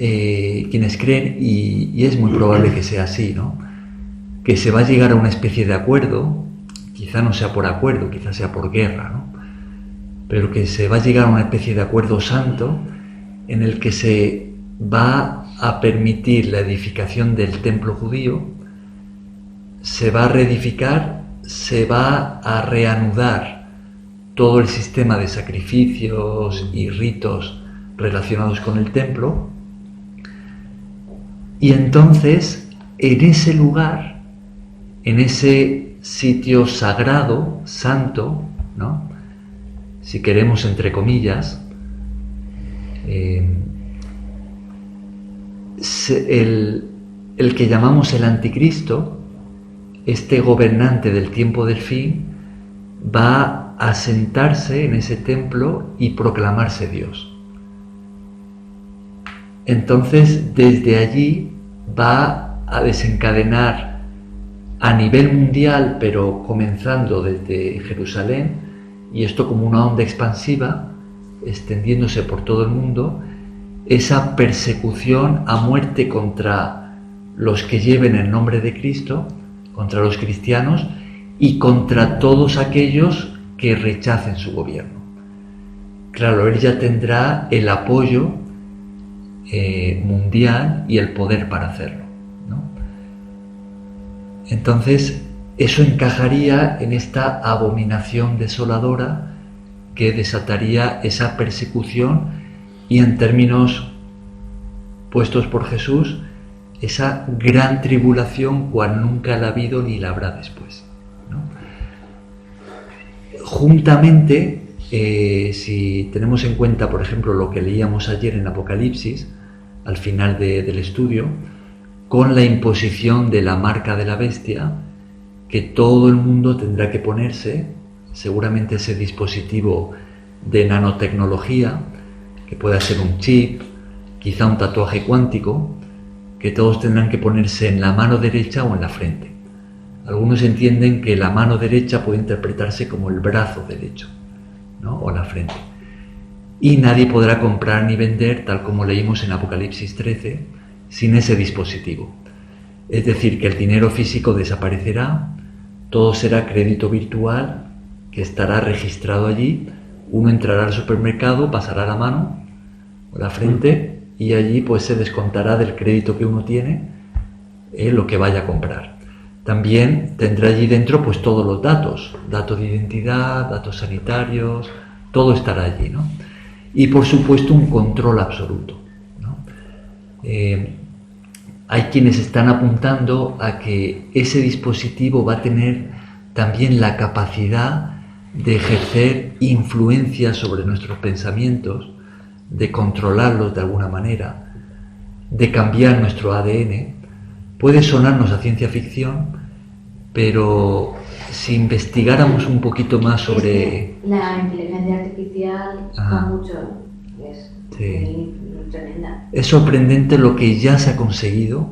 [SPEAKER 1] creen, y es muy probable que sea así, ¿no?, que se va a llegar a una especie de acuerdo, quizá no sea por acuerdo, quizá sea por guerra, ¿no?, pero que se va a llegar a una especie de acuerdo santo en el que se va a permitir la edificación del templo judío, se va a reedificar, se va a reanudar todo el sistema de sacrificios y ritos relacionados con el templo, y entonces en ese lugar, en ese sitio sagrado, santo, ¿no?, si queremos entre comillas, el que llamamos el anticristo, este gobernante del tiempo del fin, va a sentarse en ese templo y proclamarse Dios. Entonces, desde allí va a desencadenar a nivel mundial, pero comenzando desde Jerusalén, y esto como una onda expansiva, extendiéndose por todo el mundo, esa persecución a muerte contra los que lleven el nombre de Cristo, contra los cristianos y contra todos aquellos que rechacen su gobierno. Claro, él ya tendrá el apoyo mundial y el poder para hacerlo, ¿no? Entonces, eso encajaría en esta abominación desoladora que desataría esa persecución y, en términos puestos por Jesús, esa gran tribulación cual nunca la ha habido ni la habrá después, ¿no? Juntamente, si tenemos en cuenta, por ejemplo, lo que leíamos ayer en Apocalipsis, al final del estudio, con la imposición de la marca de la bestia, que todo el mundo tendrá que ponerse, seguramente ese dispositivo de nanotecnología, que pueda ser un chip, quizá un tatuaje cuántico, que todos tendrán que ponerse en la mano derecha o en la frente. Algunos entienden que la mano derecha puede interpretarse como el brazo derecho, ¿no?, o la frente. Y nadie podrá comprar ni vender, tal como leímos en Apocalipsis 13, sin ese dispositivo. Es decir, que el dinero físico desaparecerá, todo será crédito virtual que estará registrado allí. Uno entrará al supermercado, pasará la mano o la frente y allí pues se descontará del crédito que uno tiene lo que vaya a comprar. También tendrá allí dentro pues todos los datos de identidad, datos sanitarios, todo estará allí, ¿no? Y por supuesto un control absoluto, ¿no? Hay quienes están apuntando a que ese dispositivo va a tener también la capacidad de ejercer influencia sobre nuestros pensamientos, de controlarlos de alguna manera, de cambiar nuestro ADN. Puede sonarnos a ciencia ficción, pero si investigáramos un poquito más sobre...
[SPEAKER 4] La inteligencia artificial da mucho, es
[SPEAKER 1] sí,
[SPEAKER 4] muy tremenda.
[SPEAKER 1] Es sorprendente lo que ya se ha conseguido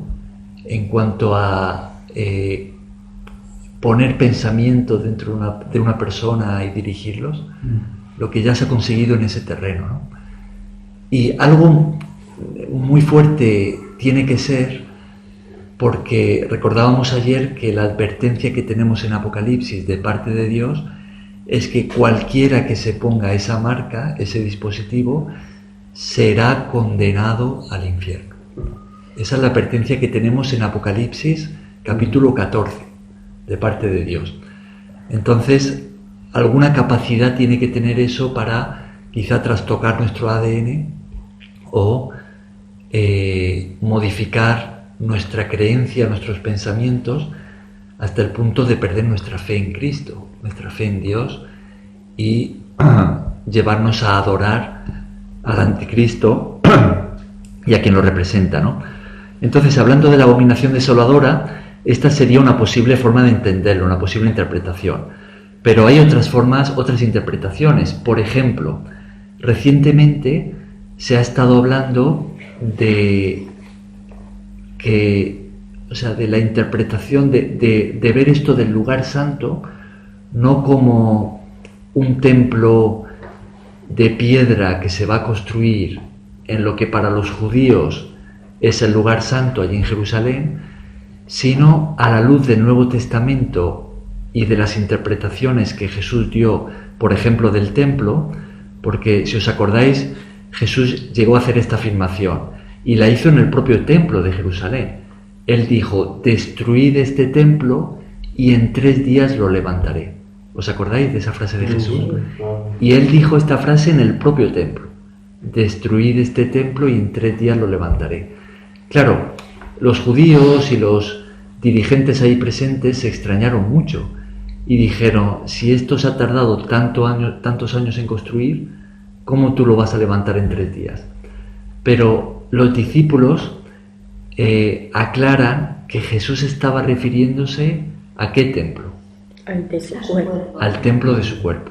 [SPEAKER 1] en cuanto a poner pensamientos dentro de una persona y dirigirlos, lo que ya se ha conseguido en ese terreno, ¿no? Y algo muy fuerte tiene que ser, porque recordábamos ayer que la advertencia que tenemos en Apocalipsis de parte de Dios es que cualquiera que se ponga esa marca, ese dispositivo, será condenado al infierno. Esa es la advertencia que tenemos en Apocalipsis capítulo 14 de parte de Dios. Entonces, alguna capacidad tiene que tener eso para quizá trastocar nuestro ADN o modificar nuestra creencia, nuestros pensamientos, hasta el punto de perder nuestra fe en Cristo, nuestra fe en Dios, y llevarnos a adorar al anticristo y a quien lo representa, ¿no? Entonces, hablando de la abominación desoladora, esta sería una posible forma de entenderlo, una posible interpretación. Pero hay otras formas, otras interpretaciones. Por ejemplo, recientemente se ha estado hablando de la interpretación de ver esto del lugar santo no como un templo de piedra que se va a construir en lo que para los judíos es el lugar santo allí en Jerusalén, sino a la luz del Nuevo Testamento y de las interpretaciones que Jesús dio, por ejemplo, del templo, porque si os acordáis, Jesús llegó a hacer esta afirmación y la hizo en el propio templo de Jerusalén. Él dijo: destruid este templo y en 3 días lo levantaré. ¿Os acordáis de esa frase de Jesús? Y él dijo esta frase en el propio templo: destruid este templo y en 3 días lo levantaré. Claro, los judíos y los dirigentes ahí presentes se extrañaron mucho y dijeron: si esto se ha tardado tantos años en construir, ¿cómo tú lo vas a levantar en 3 días? Pero los discípulos aclaran que Jesús estaba refiriéndose ¿a qué templo?
[SPEAKER 2] Al de su cuerpo.
[SPEAKER 1] Al templo de su cuerpo.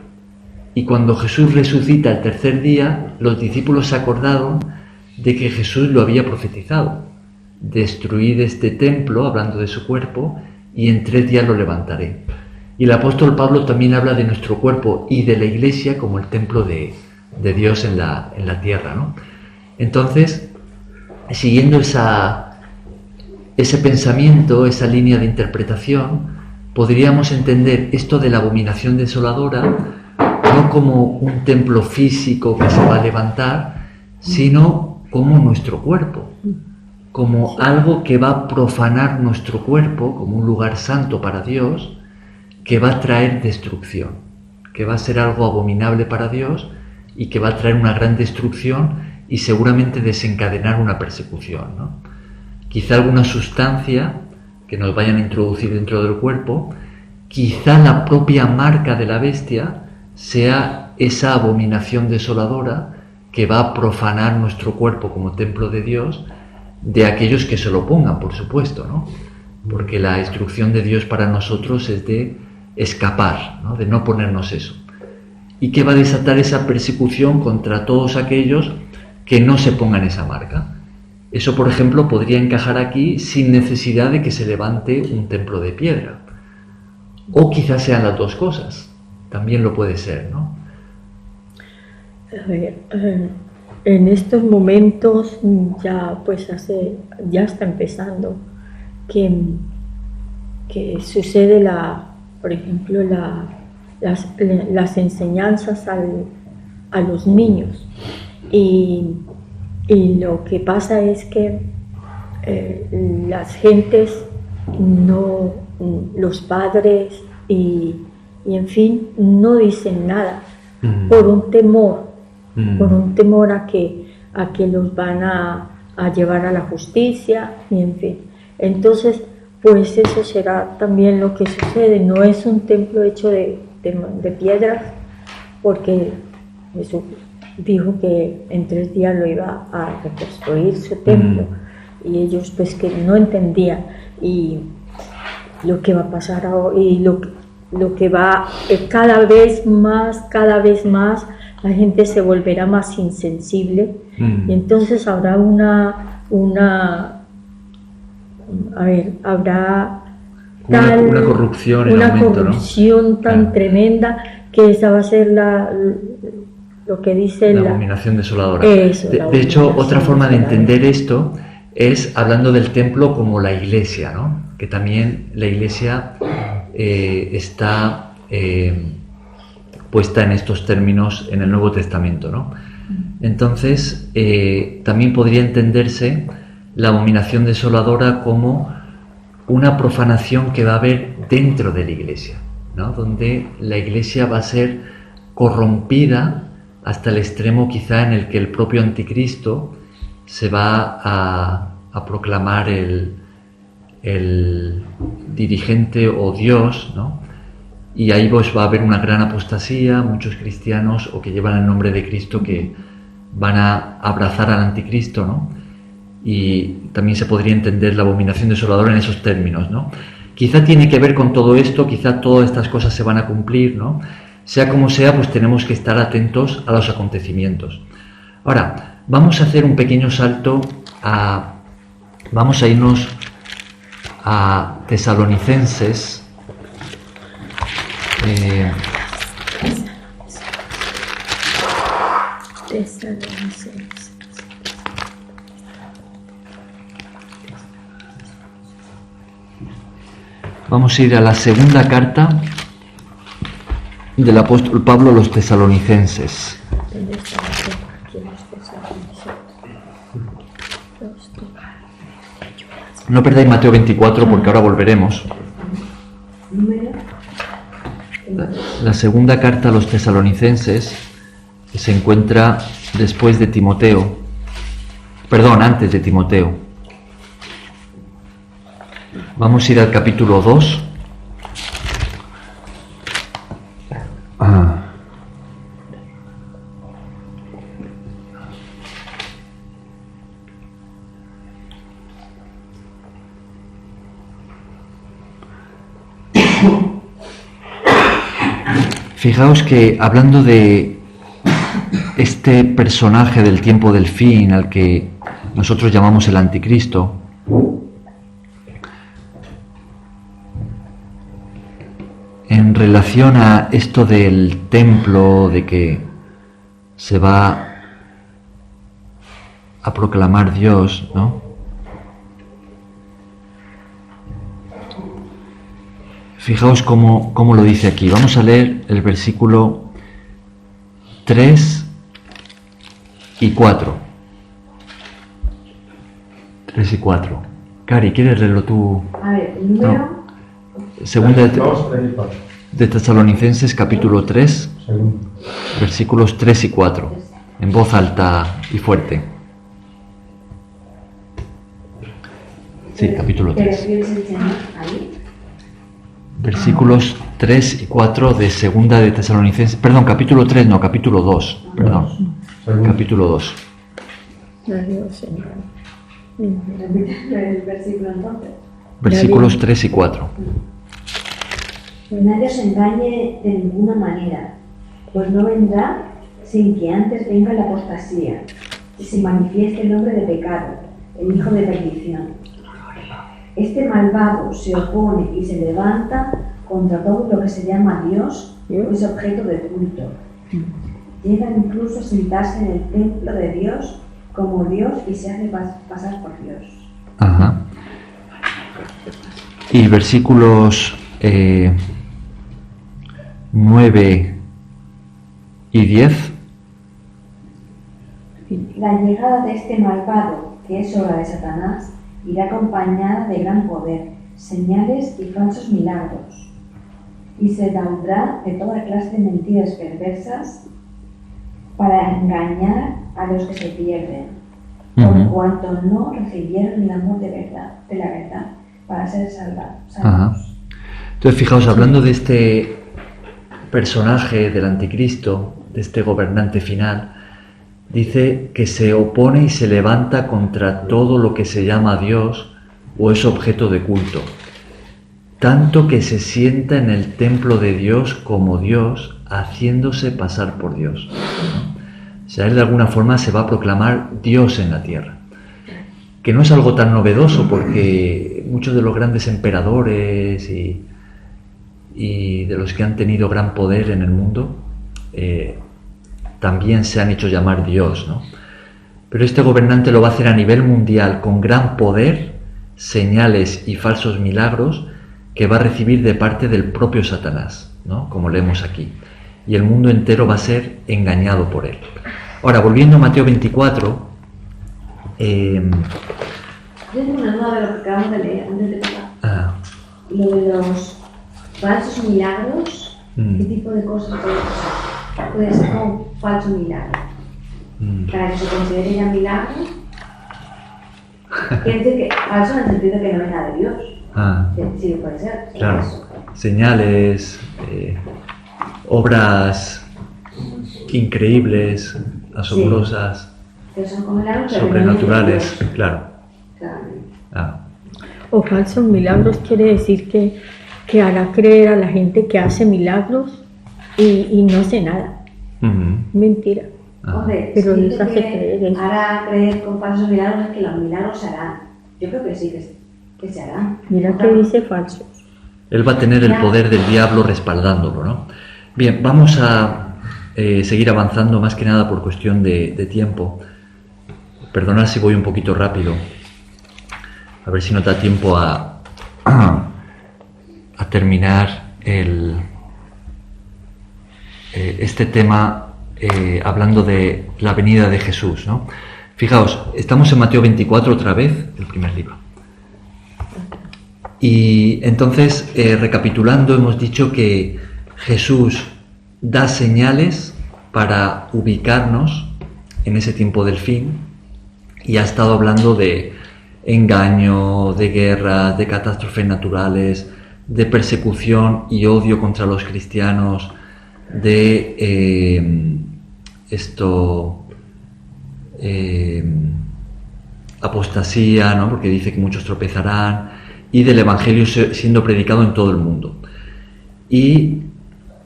[SPEAKER 1] Y cuando Jesús resucita el 3er día, los discípulos se acordaron de que Jesús lo había profetizado: destruid este templo, hablando de su cuerpo, y en 3 días lo levantaré. Y el apóstol Pablo también habla de nuestro cuerpo y de la iglesia como el templo de Dios en la tierra, ¿no? Entonces, siguiendo ese pensamiento, esa línea de interpretación, podríamos entender esto de la abominación desoladora no como un templo físico que se va a levantar, sino como nuestro cuerpo, como algo que va a profanar nuestro cuerpo, como un lugar santo para Dios, que va a traer destrucción, que va a ser algo abominable para Dios y que va a traer una gran destrucción y seguramente desencadenar una persecución, ¿no? Quizá alguna sustancia que nos vayan a introducir dentro del cuerpo, quizá la propia marca de la bestia sea esa abominación desoladora que va a profanar nuestro cuerpo como templo de Dios, de aquellos que se lo pongan, por supuesto, ¿no? Porque la instrucción de Dios para nosotros es de escapar, ¿no? De no ponernos eso. Y que va a desatar esa persecución contra todos aquellos que no se pongan esa marca. Eso, por ejemplo, podría encajar aquí sin necesidad de que se levante un templo de piedra. O quizás sean las dos cosas. También lo puede ser, ¿no?
[SPEAKER 2] A ver, en estos momentos ya está empezando que sucede por ejemplo las enseñanzas a los niños y lo que pasa es que las gentes los padres y en fin no dicen nada por un temor a que los van a llevar a la justicia y en fin. Entonces, pues eso será también lo que sucede. No es un templo hecho de piedras, porque Jesús dijo que en 3 días lo iba a reconstruir su templo, y ellos pues que no entendían, y lo que va a pasar ahora, y lo que va cada vez más la gente se volverá más insensible, y entonces habrá
[SPEAKER 1] una corrupción en aumento,
[SPEAKER 2] corrupción tan tremenda, que esa va a ser lo que dice
[SPEAKER 1] la abominación desoladora.
[SPEAKER 2] Eso,
[SPEAKER 1] de hecho, otra forma de entender esto es hablando del templo como la iglesia, ¿no? Que también la iglesia está puesta en estos términos en el Nuevo Testamento, ¿no? Entonces, también podría entenderse la abominación desoladora como una profanación que va a haber dentro de la iglesia, ¿no? Donde la iglesia va a ser corrompida hasta el extremo quizá en el que el propio anticristo se va a proclamar el dirigente o Dios, ¿no? Y ahí pues va a haber una gran apostasía, muchos cristianos o que llevan el nombre de Cristo que van a abrazar al anticristo, ¿no? Y también se podría entender la abominación desoladora en esos términos, ¿no? Quizá tiene que ver con todo esto, quizá todas estas cosas se van a cumplir, ¿no? Sea como sea, pues tenemos que estar atentos a los acontecimientos. Ahora, vamos a hacer un pequeño salto vamos a irnos a Tesalonicenses. Vamos a ir a la segunda carta del apóstol Pablo a los tesalonicenses. No perdáis Mateo 24 porque ahora volveremos. La segunda carta a los tesalonicenses se encuentra después de Timoteo, antes de Timoteo. Vamos a ir al capítulo 2. Fijaos que hablando de este personaje del tiempo del fin al que nosotros llamamos el anticristo, en relación a esto del templo, de que se va a proclamar Dios, ¿no? Fijaos cómo lo dice aquí. Vamos a leer el versículo 3 y 4. 3 y 4. Cari, ¿quieres leerlo tú?
[SPEAKER 4] A ver, el número...
[SPEAKER 1] No. Segunda de Tesalonicenses, capítulo 3, versículos 3 y 4. En voz alta y fuerte. Sí, capítulo 3. Versículos 3 y 4 de Segunda de Tesalonicenses. Perdón, capítulo 3, no, capítulo 2. Perdón. Capítulo 2.
[SPEAKER 4] El versículo entonces.
[SPEAKER 1] Versículos 3 y 4.
[SPEAKER 4] Nadie os engañe de ninguna manera, pues no vendrá sin que antes venga la apostasía y se manifieste el hombre de pecado, el hijo de perdición. Este malvado se opone y se levanta contra todo lo que se llama Dios o es objeto de culto. Llega incluso a sentarse en el templo de Dios como Dios y se hace pasar por Dios.
[SPEAKER 1] Ajá. Y versículos 9 y 10.
[SPEAKER 4] La llegada de este malvado, que es obra de Satanás, irá acompañada de gran poder, señales y falsos milagros, y se valdrá de toda clase de mentiras perversas para engañar a los que se pierden, por cuanto no recibieron el amor de la verdad, para ser salvados.
[SPEAKER 1] Entonces, fijaos, hablando de este personaje del anticristo, de este gobernante final, dice que se opone y se levanta contra todo lo que se llama Dios o es objeto de culto, tanto que se sienta en el templo de Dios como Dios, haciéndose pasar por Dios. O sea, él de alguna forma se va a proclamar Dios en la tierra. que no es algo tan novedoso, porque muchos de los grandes emperadores y de los que han tenido gran poder en el mundo también se han hecho llamar Dios, ¿no? Pero este gobernante lo va a hacer a nivel mundial con gran poder, señales y falsos milagros que va a recibir de parte del propio Satanás, ¿no? Como leemos aquí. Y el mundo entero va a ser engañado por él. Ahora, volviendo a Mateo 24,
[SPEAKER 4] Yo tengo una duda de lo que acabamos de leer antes de pasar. Lo de los falsos milagros, ¿qué tipo de cosas puede pasar? Puede ser como un falso milagro. Para que se considere ya milagro. Quiere decir que falso en el sentido de que no venga de Dios. Sí, puede ser.
[SPEAKER 1] Claro.
[SPEAKER 4] Eso.
[SPEAKER 1] Señales, obras increíbles, asombrosas,
[SPEAKER 4] Que son como milagros, pero
[SPEAKER 1] sobrenaturales,
[SPEAKER 4] no vienen de Dios.
[SPEAKER 1] claro.
[SPEAKER 4] Claro.
[SPEAKER 2] O falsos milagros quiere decir que hará creer a la gente que hace milagros y no hace nada. Mentira.
[SPEAKER 4] Hombre,
[SPEAKER 2] Pero
[SPEAKER 4] sí
[SPEAKER 2] les hace
[SPEAKER 4] que
[SPEAKER 2] creer eso.
[SPEAKER 4] hará creer con falsos milagros que los milagros se harán. Yo creo que sí, que se harán.
[SPEAKER 2] Mira que dice falsos.
[SPEAKER 1] Él va a tener el poder del diablo respaldándolo, ¿no? Bien, vamos a seguir avanzando, más que nada por cuestión de tiempo. Perdonad si voy un poquito rápido, a ver si nos da tiempo a terminar este tema hablando de la venida de Jesús, ¿no? Fijaos, estamos en Mateo 24 otra vez, el primer libro. Y entonces, recapitulando, hemos dicho que Jesús da señales para ubicarnos en ese tiempo del fin, y ha estado hablando de engaño, de guerras, de catástrofes naturales, de persecución y odio contra los cristianos, de apostasía, ¿no? Porque dice que muchos tropezarán, y del Evangelio siendo predicado en todo el mundo. Y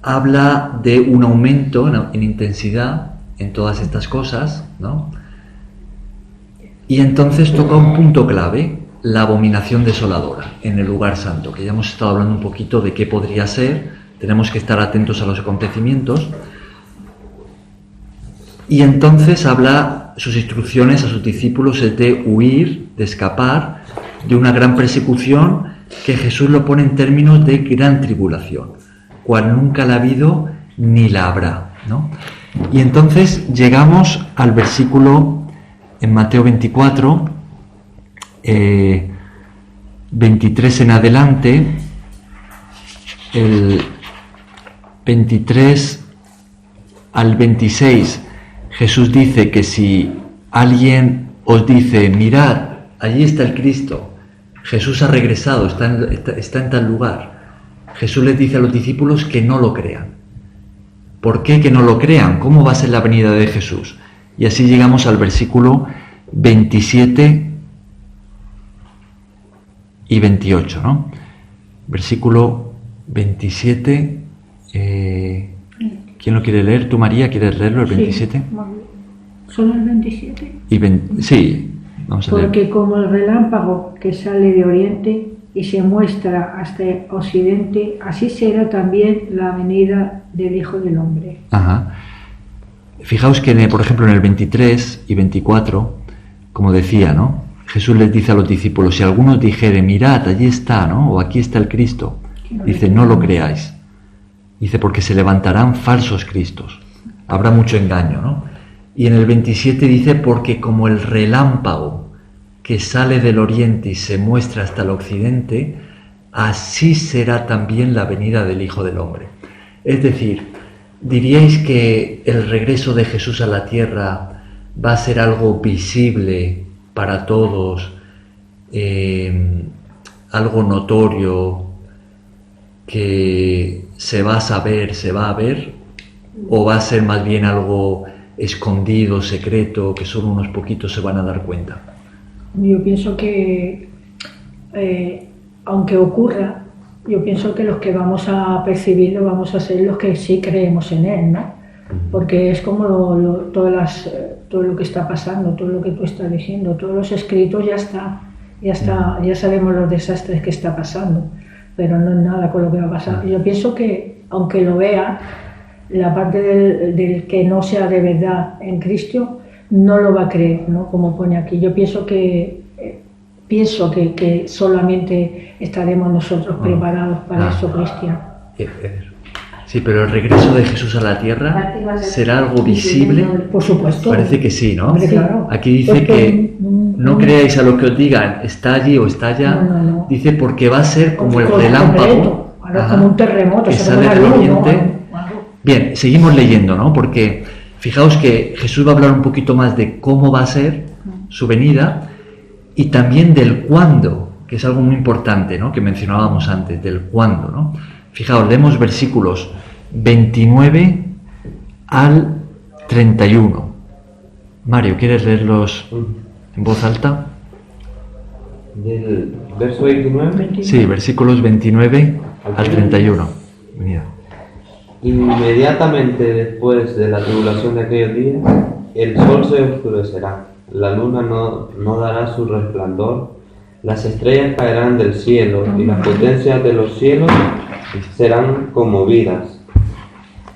[SPEAKER 1] habla de un aumento en intensidad en todas estas cosas, ¿no? Y entonces toca un punto clave, la abominación desoladora en el lugar santo, que ya hemos estado hablando un poquito de qué podría ser. Tenemos que estar atentos a los acontecimientos. Y entonces habla, sus instrucciones a sus discípulos es de huir, de escapar de una gran persecución que Jesús lo pone en términos de gran tribulación, cual nunca la ha habido ni la habrá, ¿no? Y entonces llegamos al versículo en Mateo 24, 23 en adelante, el 23 al 26, Jesús dice que si alguien os dice, mirad, allí está el Cristo, Jesús ha regresado, está en tal lugar, Jesús les dice a los discípulos que no lo crean. ¿Por qué que no lo crean? ¿Cómo va a ser la venida de Jesús? Y así llegamos al versículo 27 y 28, ¿no? Versículo 27, ¿quién lo quiere leer? ¿Tú, María, quieres leerlo, el 27?
[SPEAKER 5] Sí, ¿solo el 27?
[SPEAKER 1] Sí, vamos a leer.
[SPEAKER 5] Porque como el relámpago que sale de oriente y se muestra hasta occidente, así será también la venida del Hijo del Hombre.
[SPEAKER 1] Ajá. Fijaos que, por ejemplo, en el 23 y 24, como decía, ¿no? Jesús les dice a los discípulos, si alguno dijere, mirad, allí está, ¿no? O aquí está el Cristo. Dice, no lo creáis. Dice, porque se levantarán falsos cristos. Habrá mucho engaño, ¿no? Y en el 27 dice, porque como el relámpago que sale del oriente y se muestra hasta el occidente, así será también la venida del Hijo del Hombre. Es decir, ¿diríais que el regreso de Jesús a la tierra va a ser algo visible para todos, algo notorio, que se va a saber, se va a ver, o va a ser más bien algo escondido, secreto, que solo unos poquitos se van a dar cuenta?
[SPEAKER 5] Yo pienso que, aunque ocurra, yo pienso que los que vamos a percibirlo vamos a ser los que sí creemos en él, ¿no? porque es como todo lo que está pasando, todo lo que tú estás diciendo, todos los escritos ya sabemos los desastres que está pasando, pero no es nada con lo que va a pasar. Yo pienso que, aunque lo vea, la parte del que no sea de verdad en Cristo, no lo va a creer, ¿no? Como pone aquí. Yo pienso que solamente estaremos nosotros preparados para eso, cristiano.
[SPEAKER 1] Sí, pero el regreso de Jesús a la tierra será algo visible.
[SPEAKER 5] Por supuesto.
[SPEAKER 1] Parece que sí, ¿no?
[SPEAKER 5] Hombre, claro.
[SPEAKER 1] Aquí dice que no creáis a lo que os digan, está allí o está allá.
[SPEAKER 5] No.
[SPEAKER 1] Dice porque va a ser como el relámpago.
[SPEAKER 5] Como un terremoto,
[SPEAKER 1] que
[SPEAKER 5] se
[SPEAKER 1] sale
[SPEAKER 5] pone
[SPEAKER 1] del
[SPEAKER 5] la luz,
[SPEAKER 1] oriente. Bien, seguimos leyendo, ¿no? Porque fijaos que Jesús va a hablar un poquito más de cómo va a ser su venida y también del cuándo, que es algo muy importante, ¿no? Que mencionábamos antes, del cuándo, ¿no? Fijaos, leemos versículos 29 al 31. Mario, ¿quieres leerlos en voz alta?
[SPEAKER 3] Del verso 29.
[SPEAKER 1] Sí, versículos 29 al 31. Venid.
[SPEAKER 3] Inmediatamente después de la tribulación de aquellos días, el sol se oscurecerá, la luna no dará su resplandor, las estrellas caerán del cielo y las potencias de los cielos serán conmovidas.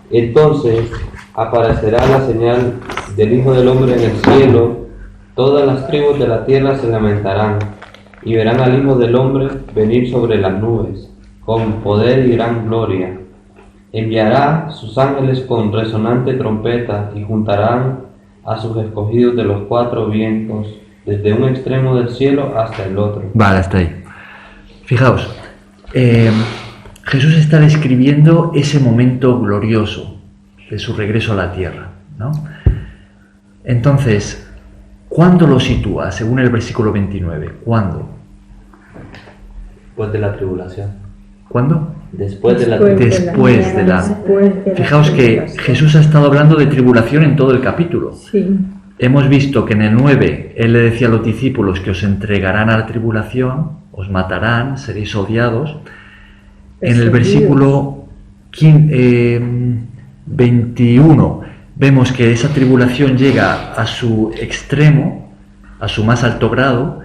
[SPEAKER 3] Entonces aparecerá la señal del Hijo del Hombre en el cielo, todas las tribus de la tierra se lamentarán y verán al Hijo del Hombre venir sobre las nubes, con poder y gran gloria. Enviará sus ángeles con resonante trompeta y juntarán a sus escogidos de los cuatro vientos, desde un extremo del cielo hasta el otro.
[SPEAKER 1] Vale, hasta ahí. Fijaos, Jesús está describiendo ese momento glorioso de su regreso a la tierra, ¿no? Entonces, ¿cuándo lo sitúa, según el versículo 29? ¿Cuándo?
[SPEAKER 3] Después de la tribulación.
[SPEAKER 1] ¿Cuándo?
[SPEAKER 3] Después de la
[SPEAKER 1] Fijaos que Jesús ha estado hablando de tribulación en todo el capítulo.
[SPEAKER 2] Sí.
[SPEAKER 1] Hemos visto que en el 9 Él le decía a los discípulos que os entregarán a la tribulación, os matarán, seréis odiados. En el versículo 21 vemos que esa tribulación llega a su extremo, a su más alto grado,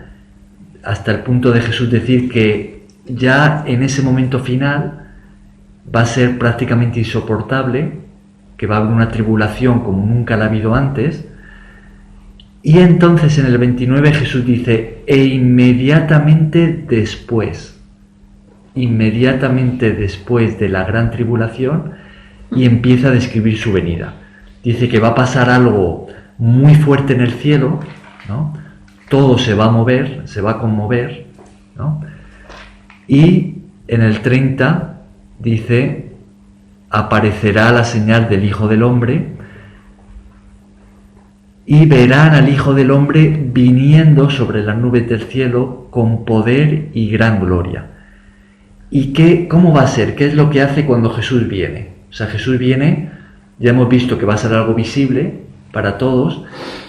[SPEAKER 1] hasta el punto de Jesús decir que ya en ese momento final va a ser prácticamente insoportable, que va a haber una tribulación como nunca la ha habido antes. Y entonces en el 29 Jesús dice, inmediatamente después de la gran tribulación, y empieza a describir su venida. Dice que va a pasar algo muy fuerte en el cielo, ¿no? Todo se va a mover, se va a conmover, ¿no? Y en el 30 dice, aparecerá la señal del Hijo del Hombre y verán al Hijo del Hombre viniendo sobre las nubes del cielo con poder y gran gloria. ¿Y cómo va a ser? ¿Qué es lo que hace cuando Jesús viene? O sea, Jesús viene, ya hemos visto que va a ser algo visible para todos,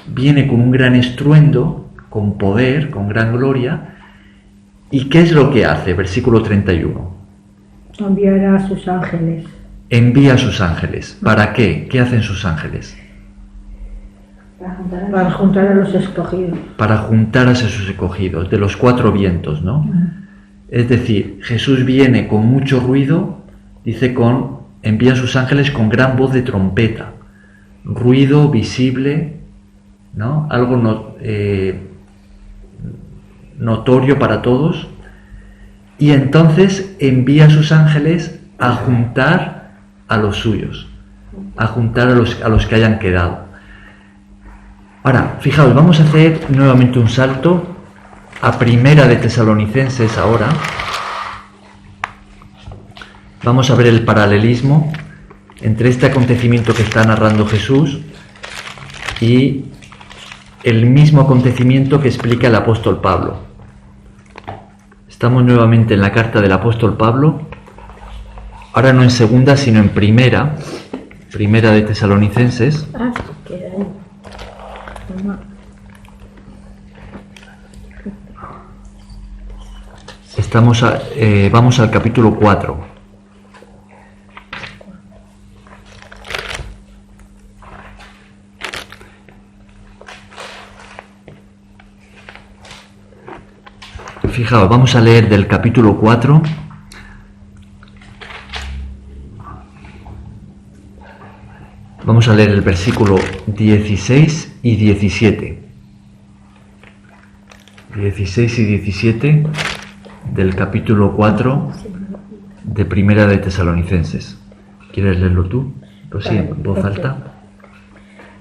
[SPEAKER 1] viene con un gran estruendo, con poder, con gran gloria. ¿Y qué es lo que hace? Versículo 31.
[SPEAKER 5] Enviará a sus ángeles.
[SPEAKER 1] Envía a sus ángeles. ¿Para qué? ¿Qué hacen sus ángeles?
[SPEAKER 5] Para juntar a los escogidos.
[SPEAKER 1] Para juntar a sus escogidos, de los cuatro vientos, ¿no? Es decir, Jesús viene con mucho ruido, dice envía a sus ángeles con gran voz de trompeta. Ruido visible, ¿no? Algo notorio para todos, y entonces envía a sus ángeles a juntar a los suyos, a juntar a los que hayan quedado. Ahora, fijaos, vamos a hacer nuevamente un salto a Primera de Tesalonicenses ahora. Vamos a ver el paralelismo entre este acontecimiento que está narrando Jesús y el mismo acontecimiento que explica el apóstol Pablo. Estamos nuevamente en la carta del apóstol Pablo, ahora no en segunda, sino en primera de Tesalonicenses.
[SPEAKER 2] Ah, sí, queda ahí.
[SPEAKER 1] Vamos al capítulo 4. fijaos, vamos a leer del capítulo 4. Vamos a leer el versículo 16 y 17. 16 y 17 del capítulo 4 de Primera de Tesalonicenses. ¿Quieres leerlo tú? Pues sí, en voz alta.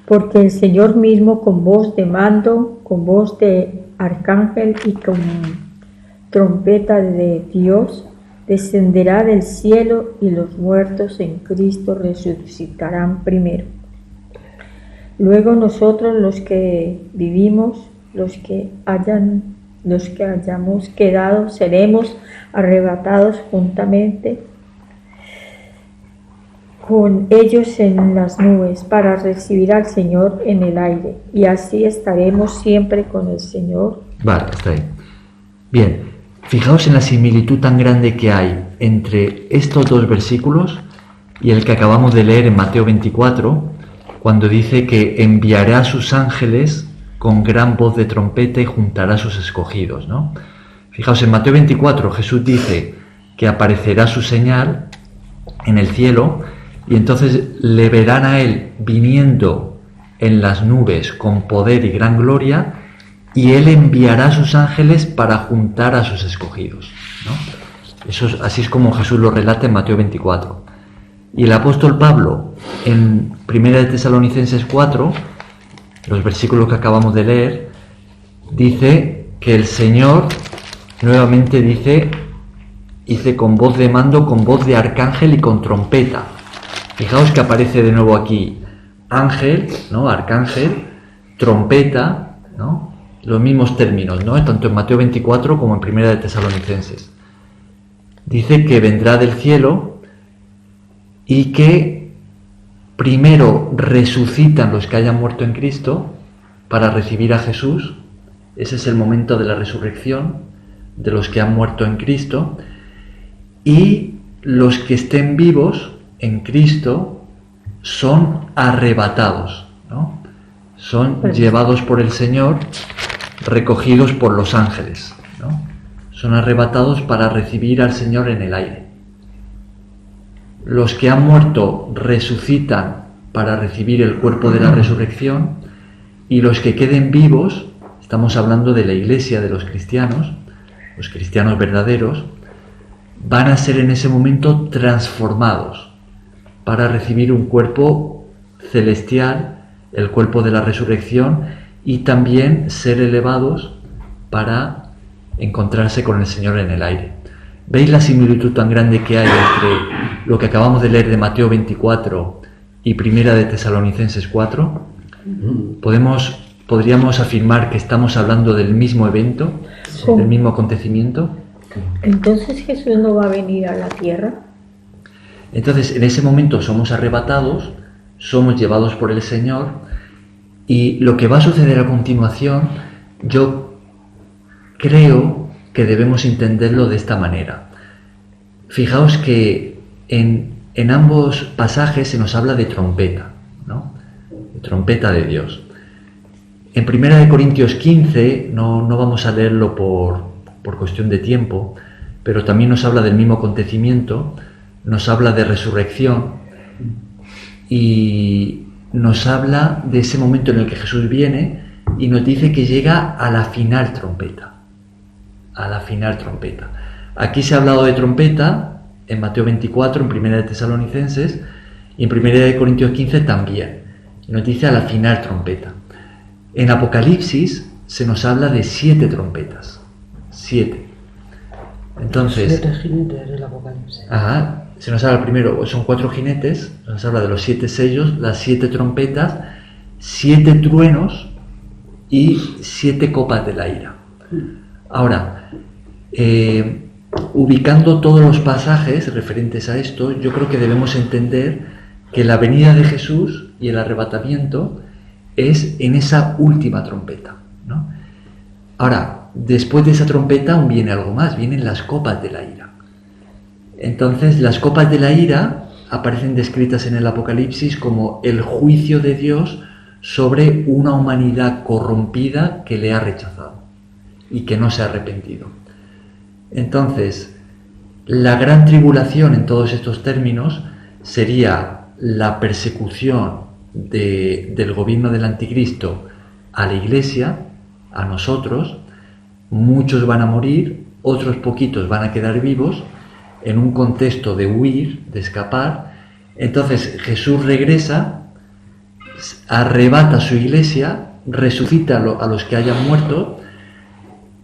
[SPEAKER 2] Porque el Señor mismo, con voz de mando, con voz de arcángel y con trompeta de Dios, descenderá del cielo, y los muertos en Cristo resucitarán primero. Luego nosotros, los que vivimos, los que hayamos quedado, seremos arrebatados juntamente con ellos en las nubes para recibir al Señor en el aire, y así estaremos siempre con el Señor.
[SPEAKER 1] Vale, está ahí. Bien, fijaos en la similitud tan grande que hay entre estos dos versículos y el que acabamos de leer en Mateo 24, cuando dice que enviará a sus ángeles con gran voz de trompeta y juntará a sus escogidos, ¿no? Fijaos, en Mateo 24 Jesús dice que aparecerá su señal en el cielo, y entonces le verán a él viniendo en las nubes con poder y gran gloria, y él enviará a sus ángeles para juntar a sus escogidos, ¿no? Así es como Jesús lo relata en Mateo 24. Y el apóstol Pablo, en 1 de Tesalonicenses 4, los versículos que acabamos de leer, dice que el Señor, nuevamente dice con voz de mando, con voz de arcángel y con trompeta. Fijaos que aparece de nuevo aquí ángel, ¿no? Arcángel, trompeta, ¿no? Los mismos términos, ¿no? Tanto en Mateo 24 como en 1 de Tesalonicenses. Dice que vendrá del cielo y que primero resucitan los que hayan muerto en Cristo para recibir a Jesús. Ese es el momento de la resurrección de los que han muerto en Cristo. Y los que estén vivos en Cristo son arrebatados, ¿no? Son llevados por el Señor, recogidos por los ángeles, ¿no? Son arrebatados para recibir al Señor en el aire. Los que han muerto resucitan para recibir el cuerpo de la resurrección, y los que queden vivos, estamos hablando de la iglesia, de los cristianos verdaderos, van a ser en ese momento transformados para recibir un cuerpo celestial, el cuerpo de la resurrección, y también ser elevados para encontrarse con el Señor en el aire. ¿Veis la similitud tan grande que hay entre lo que acabamos de leer de Mateo 24 y 1 de Tesalonicenses 4? ¿Podríamos afirmar que estamos hablando del mismo evento, del mismo acontecimiento?
[SPEAKER 2] Entonces Jesús no va a venir a la tierra.
[SPEAKER 1] Entonces, en ese momento somos arrebatados, somos llevados por el Señor, y lo que va a suceder a continuación, yo creo que debemos entenderlo de esta manera. Fijaos que en ambos pasajes se nos habla de trompeta, ¿no? De trompeta de Dios. En 1 Corintios 15, no vamos a leerlo por cuestión de tiempo, pero también nos habla del mismo acontecimiento, nos habla de resurrección y nos habla de ese momento en el que Jesús viene y nos dice que llega a la final trompeta. A la final trompeta. Aquí se ha hablado de trompeta en Mateo 24, en 1 de Tesalonicenses, y en 1 de Corintios 15 también. Y nos dice a la final trompeta. En Apocalipsis se nos habla de 7 trompetas. 7. Entonces,
[SPEAKER 6] 7 jinetes del Apocalipsis.
[SPEAKER 1] Ajá, se nos habla primero, son 4 jinetes, se nos habla de los 7 sellos, las 7 trompetas, 7 truenos y 7 copas de la ira. Ahora, ubicando todos los pasajes referentes a esto, yo creo que debemos entender que la venida de Jesús y el arrebatamiento es en esa última trompeta, ¿no? Ahora, después de esa trompeta aún viene algo más, vienen las copas de la ira. Entonces, las copas de la ira aparecen descritas en el Apocalipsis como el juicio de Dios sobre una humanidad corrompida que le ha rechazado y que no se ha arrepentido. Entonces, la gran tribulación en todos estos términos sería la persecución del gobierno del anticristo a la Iglesia, a nosotros. Muchos van a morir, otros poquitos van a quedar vivos en un contexto de huir, de escapar. Entonces Jesús regresa, arrebata su Iglesia, resucita a los que hayan muerto,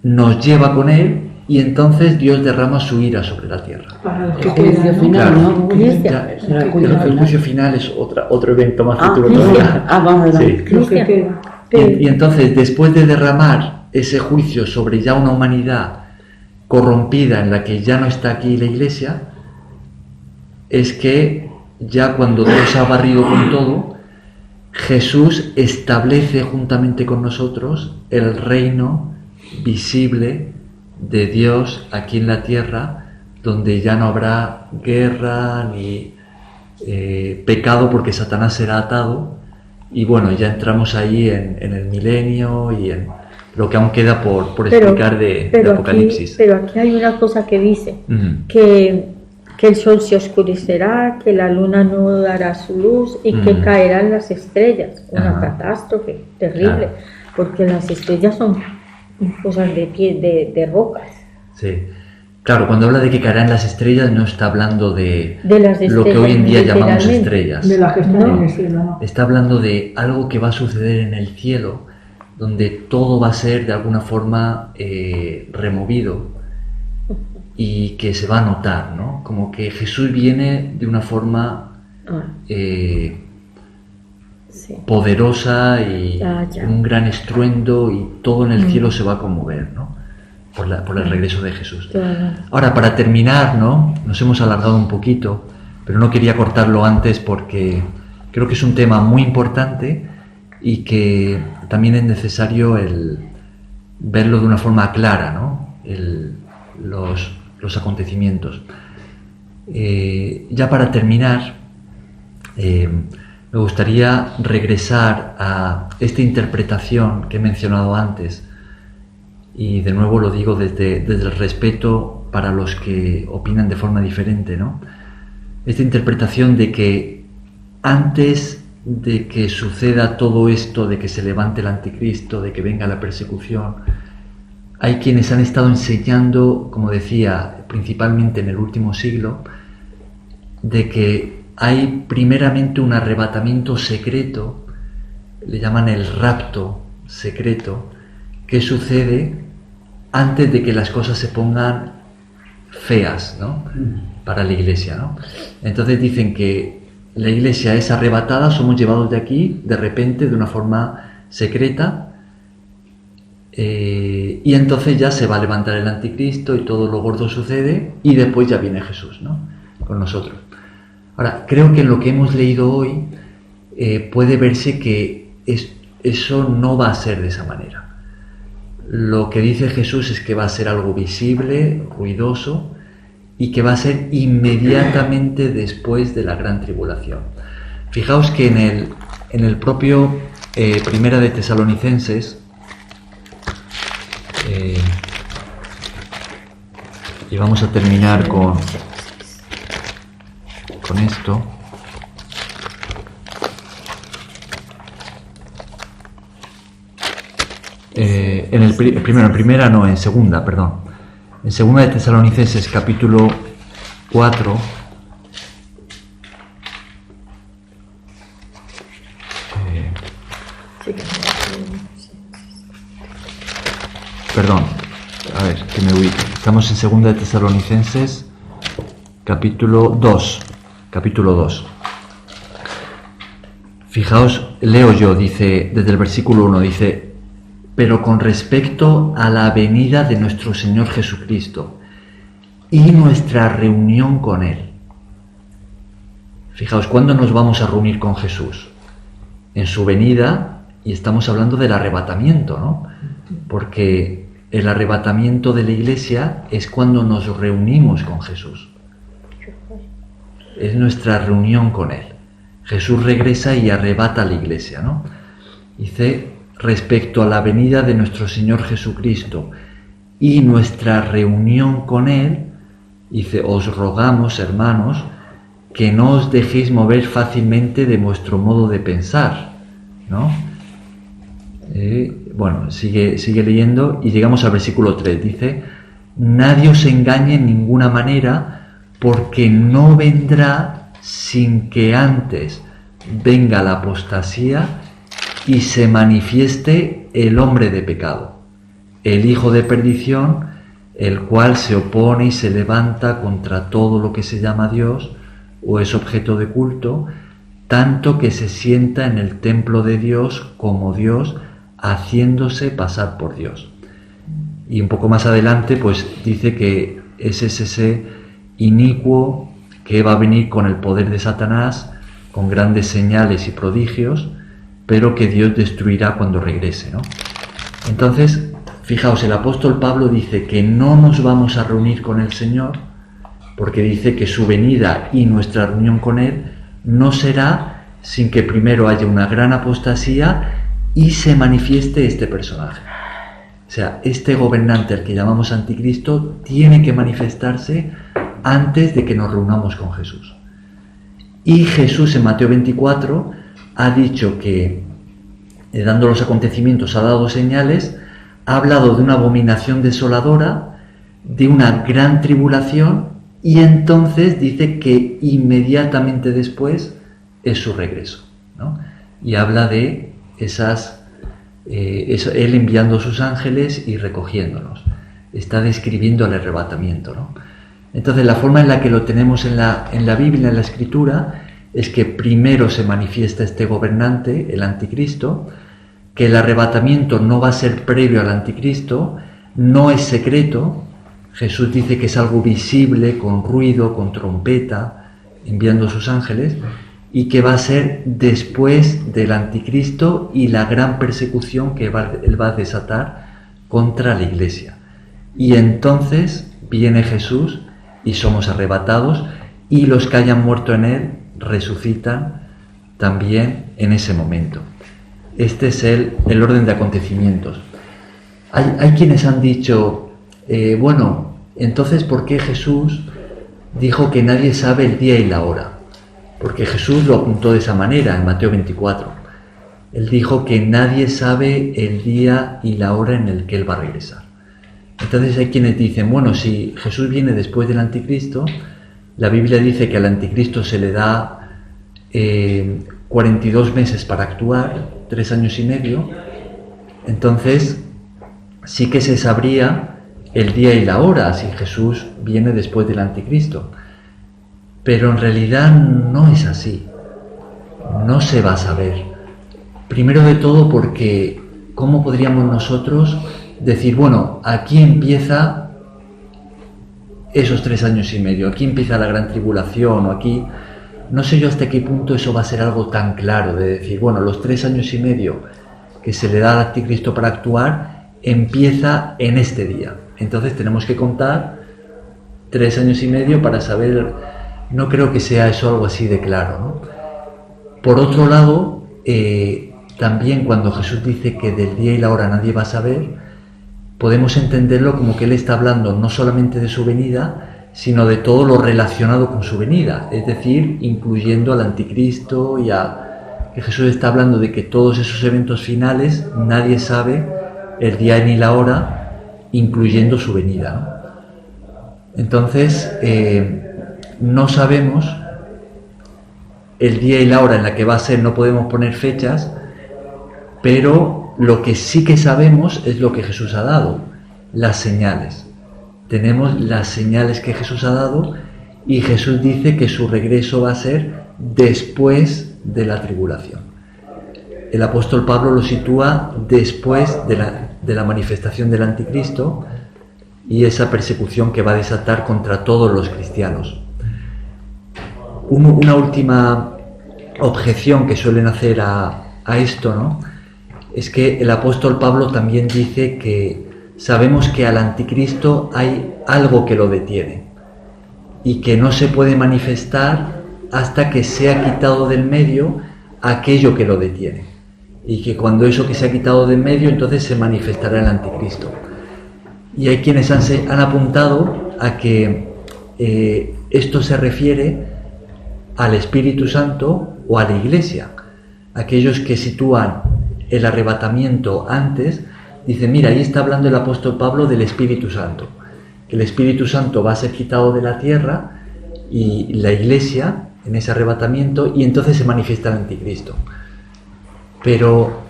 [SPEAKER 1] nos lleva con él y entonces Dios derrama su ira sobre la tierra.
[SPEAKER 5] Para el
[SPEAKER 6] El
[SPEAKER 5] que
[SPEAKER 6] juicio
[SPEAKER 5] queda, ¿no?
[SPEAKER 6] final,
[SPEAKER 1] Claro.
[SPEAKER 6] ¿no?
[SPEAKER 1] Ya,
[SPEAKER 6] Será el juicio
[SPEAKER 1] el
[SPEAKER 6] final.
[SPEAKER 1] juicio final es otro evento más
[SPEAKER 6] Ah,
[SPEAKER 1] futuro
[SPEAKER 6] sí.
[SPEAKER 1] todavía.
[SPEAKER 6] Vamos,
[SPEAKER 1] Sí.
[SPEAKER 5] Lo que queda.
[SPEAKER 1] Y entonces, después de derramar ese juicio sobre ya una humanidad corrompida en la que ya no está aquí la Iglesia, es que ya cuando Dios ha barrido con todo, Jesús establece juntamente con nosotros el reino visible de Dios aquí en la tierra, donde ya no habrá guerra ni pecado, porque Satanás será atado. Y bueno, ya entramos ahí en el milenio y en lo que aún queda por explicar de Apocalipsis.
[SPEAKER 2] Pero aquí hay una cosa que dice,
[SPEAKER 1] Mm.
[SPEAKER 2] que el sol se oscurecerá, que la luna no dará su luz y que caerán las estrellas. Una
[SPEAKER 1] Ajá.
[SPEAKER 2] catástrofe terrible,
[SPEAKER 1] Claro.
[SPEAKER 2] porque las estrellas son cosas de rocas.
[SPEAKER 1] Sí. Claro, cuando habla de que caerán las estrellas, no está hablando de
[SPEAKER 2] De las
[SPEAKER 1] lo que hoy en día
[SPEAKER 2] estrellas,
[SPEAKER 1] llamamos
[SPEAKER 2] literalmente.
[SPEAKER 1] estrellas.
[SPEAKER 5] De la que está
[SPEAKER 2] No.
[SPEAKER 5] en el cielo, ¿no?
[SPEAKER 1] Está hablando de algo que va a suceder en el cielo, donde todo va a ser de alguna forma removido y que se va a notar, ¿no? Como que Jesús viene de una forma
[SPEAKER 2] Ah, sí.
[SPEAKER 1] poderosa y
[SPEAKER 2] Ya.
[SPEAKER 1] un gran estruendo, y todo en el cielo se va a conmover, ¿no? Por el regreso de Jesús.
[SPEAKER 2] Claro.
[SPEAKER 1] Ahora, para terminar, ¿no? Nos hemos alargado un poquito, pero no quería cortarlo antes porque creo que es un tema muy importante y que también es necesario el verlo de una forma clara, ¿no? Los acontecimientos. Ya para terminar, me gustaría regresar a esta interpretación que he mencionado antes, y de nuevo lo digo desde el respeto para los que opinan de forma diferente, ¿no? Esta interpretación de que antes de que suceda todo esto, de que se levante el anticristo, de que venga la persecución, hay quienes han estado enseñando, como decía, principalmente en el último siglo, de que hay primeramente un arrebatamiento secreto, le llaman el rapto secreto, que sucede antes de que las cosas se pongan feas, ¿no? Para la Iglesia, ¿no? Entonces dicen que la Iglesia es arrebatada, somos llevados de aquí de repente de una forma secreta, y entonces ya se va a levantar el anticristo y todo lo gordo sucede, y después ya viene Jesús, ¿no? Con nosotros. Ahora, creo que en lo que hemos leído hoy puede verse que eso no va a ser de esa manera. Lo que dice Jesús es que va a ser algo visible, ruidoso, y que va a ser inmediatamente después de la gran tribulación. Fijaos que en el propio Primera de Tesalonicenses, y vamos a terminar con esto. En segunda de Tesalonicenses capítulo 4, a ver, que me ubique. Estamos en segunda de Tesalonicenses capítulo 2. Fijaos, leo yo, dice, desde el versículo 1, dice: pero con respecto a la venida de nuestro Señor Jesucristo y nuestra reunión con Él. Fijaos, ¿cuándo nos vamos a reunir con Jesús? En su venida, y estamos hablando del arrebatamiento, ¿no? Porque el arrebatamiento de la Iglesia es cuando nos reunimos con Jesús. Es nuestra reunión con Él. Jesús regresa y arrebata a la Iglesia, ¿no? Dice: respecto a la venida de nuestro Señor Jesucristo y nuestra reunión con Él, dice, os rogamos, hermanos, que no os dejéis mover fácilmente de vuestro modo de pensar, ¿no? Bueno, sigue leyendo y llegamos al versículo 3, dice, nadie os engañe en ninguna manera, porque no vendrá sin que antes venga la apostasía y se manifieste el hombre de pecado, el hijo de perdición, el cual se opone y se levanta contra todo lo que se llama Dios o es objeto de culto, tanto que se sienta en el templo de Dios como Dios, haciéndose pasar por Dios. Y un poco más adelante pues dice que es ese inicuo que va a venir con el poder de Satanás, con grandes señales y prodigios, pero que Dios destruirá cuando regrese, ¿no? Entonces, fijaos, el apóstol Pablo dice que no nos vamos a reunir con el Señor, porque dice que su venida y nuestra reunión con Él no será sin que primero haya una gran apostasía y se manifieste este personaje. O sea, este gobernante al que llamamos anticristo tiene que manifestarse antes de que nos reunamos con Jesús. Y Jesús en Mateo 24 ha dicho que, dando los acontecimientos, ha dado señales, ha hablado de una abominación desoladora, de una gran tribulación, y entonces dice que inmediatamente después es su regreso, ¿no? Y habla de él enviando sus ángeles y recogiéndonos. Está describiendo el arrebatamiento, ¿no? Entonces la forma en la que lo tenemos en la Biblia, en la Escritura, es que primero se manifiesta este gobernante, el anticristo, que el arrebatamiento no va a ser previo al anticristo, no es secreto. Jesús dice que es algo visible, con ruido, con trompeta, enviando sus ángeles, y que va a ser después del anticristo y la gran persecución que él va a desatar contra la iglesia. Y entonces viene Jesús y somos arrebatados, y los que hayan muerto en él resucitan también en ese momento. Este es el orden de acontecimientos. Hay quienes han dicho, bueno, entonces ¿por qué Jesús dijo que nadie sabe el día y la hora? Porque Jesús lo apuntó de esa manera en Mateo 24. Él dijo que nadie sabe el día y la hora en el que Él va a regresar. Entonces hay quienes dicen, bueno, si Jesús viene después del anticristo, la Biblia dice que al anticristo se le da 42 meses para actuar, 3 años y medio, entonces sí que se sabría el día y la hora si Jesús viene después del anticristo. Pero en realidad no es así, no se va a saber. Primero de todo porque, ¿cómo podríamos nosotros decir, bueno, aquí empieza esos 3 años y medio, aquí empieza la gran tribulación, o aquí, no sé yo hasta qué punto eso va a ser algo tan claro, de decir, bueno, los 3 años y medio que se le da al anticristo para actuar, empieza en este día. Entonces tenemos que contar 3 años y medio para saber. No creo que sea eso algo así de claro, ¿no? Por otro lado, también cuando Jesús dice que del día y la hora nadie va a saber, podemos entenderlo como que Él está hablando no solamente de su venida, sino de todo lo relacionado con su venida, es decir, incluyendo al anticristo y que Jesús está hablando de que todos esos eventos finales nadie sabe el día ni la hora, incluyendo su venida, ¿no? Entonces, no sabemos el día y la hora en la que va a ser, no podemos poner fechas, pero lo que sí que sabemos es lo que Jesús ha dado, las señales. Tenemos las señales que Jesús ha dado, y Jesús dice que su regreso va a ser después de la tribulación. El apóstol Pablo lo sitúa después de la manifestación del anticristo y esa persecución que va a desatar contra todos los cristianos. Una última objeción que suelen hacer a esto, ¿no?, es que el apóstol Pablo también dice que sabemos que al anticristo hay algo que lo detiene y que no se puede manifestar hasta que sea quitado del medio aquello que lo detiene, y que cuando eso que se ha quitado del medio, entonces se manifestará el anticristo. Y hay quienes han apuntado a que esto se refiere al Espíritu Santo o a la Iglesia. Aquellos que sitúan el arrebatamiento antes, dicen, mira, ahí está hablando el apóstol Pablo del Espíritu Santo, que el Espíritu Santo va a ser quitado de la tierra y la Iglesia en ese arrebatamiento, y entonces se manifiesta el anticristo. Pero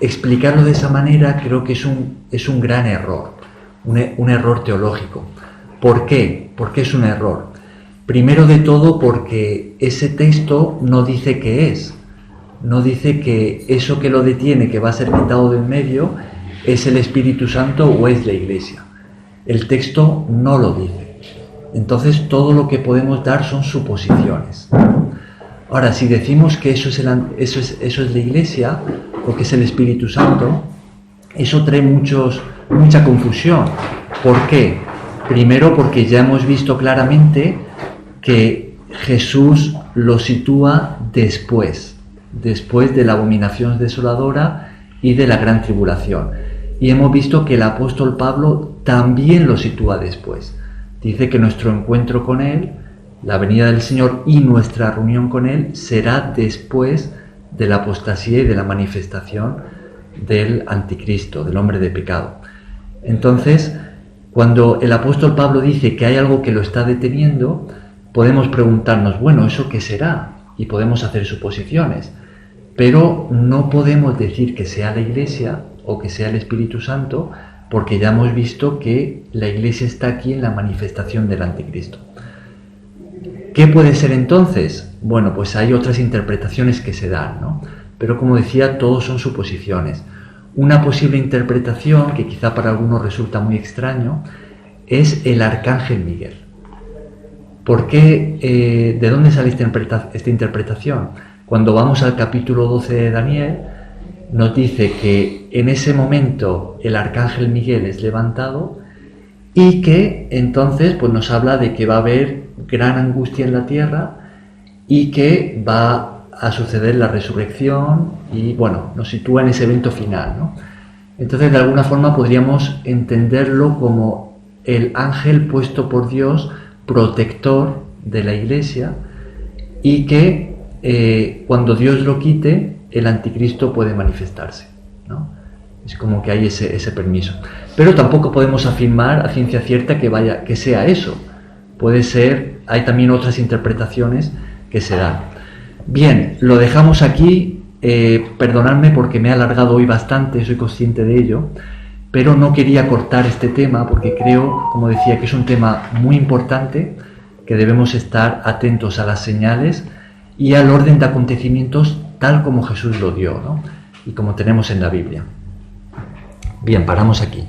[SPEAKER 1] explicarlo de esa manera creo que es un gran error, un error teológico. ¿Por qué? ¿Por qué es un error? Primero de todo porque ese texto no dice qué es. No dice que eso que lo detiene, que va a ser quitado del medio, es el Espíritu Santo o es la Iglesia. El texto no lo dice. Entonces todo lo que podemos dar son suposiciones. Ahora, si decimos que eso es la Iglesia o que es el Espíritu Santo, eso trae mucha confusión. ¿Por qué? Primero porque ya hemos visto claramente que Jesús lo sitúa después de la abominación desoladora y de la gran tribulación. Y hemos visto que el apóstol Pablo también lo sitúa después. Dice que nuestro encuentro con Él, la venida del Señor y nuestra reunión con Él será después de la apostasía y de la manifestación del anticristo, del hombre de pecado. Entonces, cuando el apóstol Pablo dice que hay algo que lo está deteniendo, podemos preguntarnos, bueno, ¿eso qué será? Y podemos hacer suposiciones, pero no podemos decir que sea la Iglesia o que sea el Espíritu Santo, porque ya hemos visto que la Iglesia está aquí en la manifestación del anticristo. ¿Qué puede ser entonces? Bueno, pues hay otras interpretaciones que se dan, ¿no? Pero como decía, todos son suposiciones. Una posible interpretación, que quizá para algunos resulta muy extraño, es el arcángel Miguel. ¿Por qué? ¿De dónde sale esta interpretación? Cuando vamos al capítulo 12 de Daniel, nos dice que en ese momento el arcángel Miguel es levantado y que entonces pues nos habla de que va a haber gran angustia en la tierra y que va a suceder la resurrección y bueno, nos sitúa en ese evento final, ¿no? Entonces de alguna forma podríamos entenderlo como el ángel puesto por Dios, protector de la Iglesia, y que cuando Dios lo quite, el anticristo puede manifestarse, ¿no? Es como que hay ese permiso. Pero tampoco podemos afirmar a ciencia cierta que sea eso. Puede ser, hay también otras interpretaciones que se dan. Bien, lo dejamos aquí. Perdonadme porque me he alargado hoy bastante, soy consciente de ello, pero no quería cortar este tema porque creo, como decía, que es un tema muy importante, que debemos estar atentos a las señales y al orden de acontecimientos tal como Jesús lo dio, ¿no? Y como tenemos en la Biblia. Bien, paramos aquí.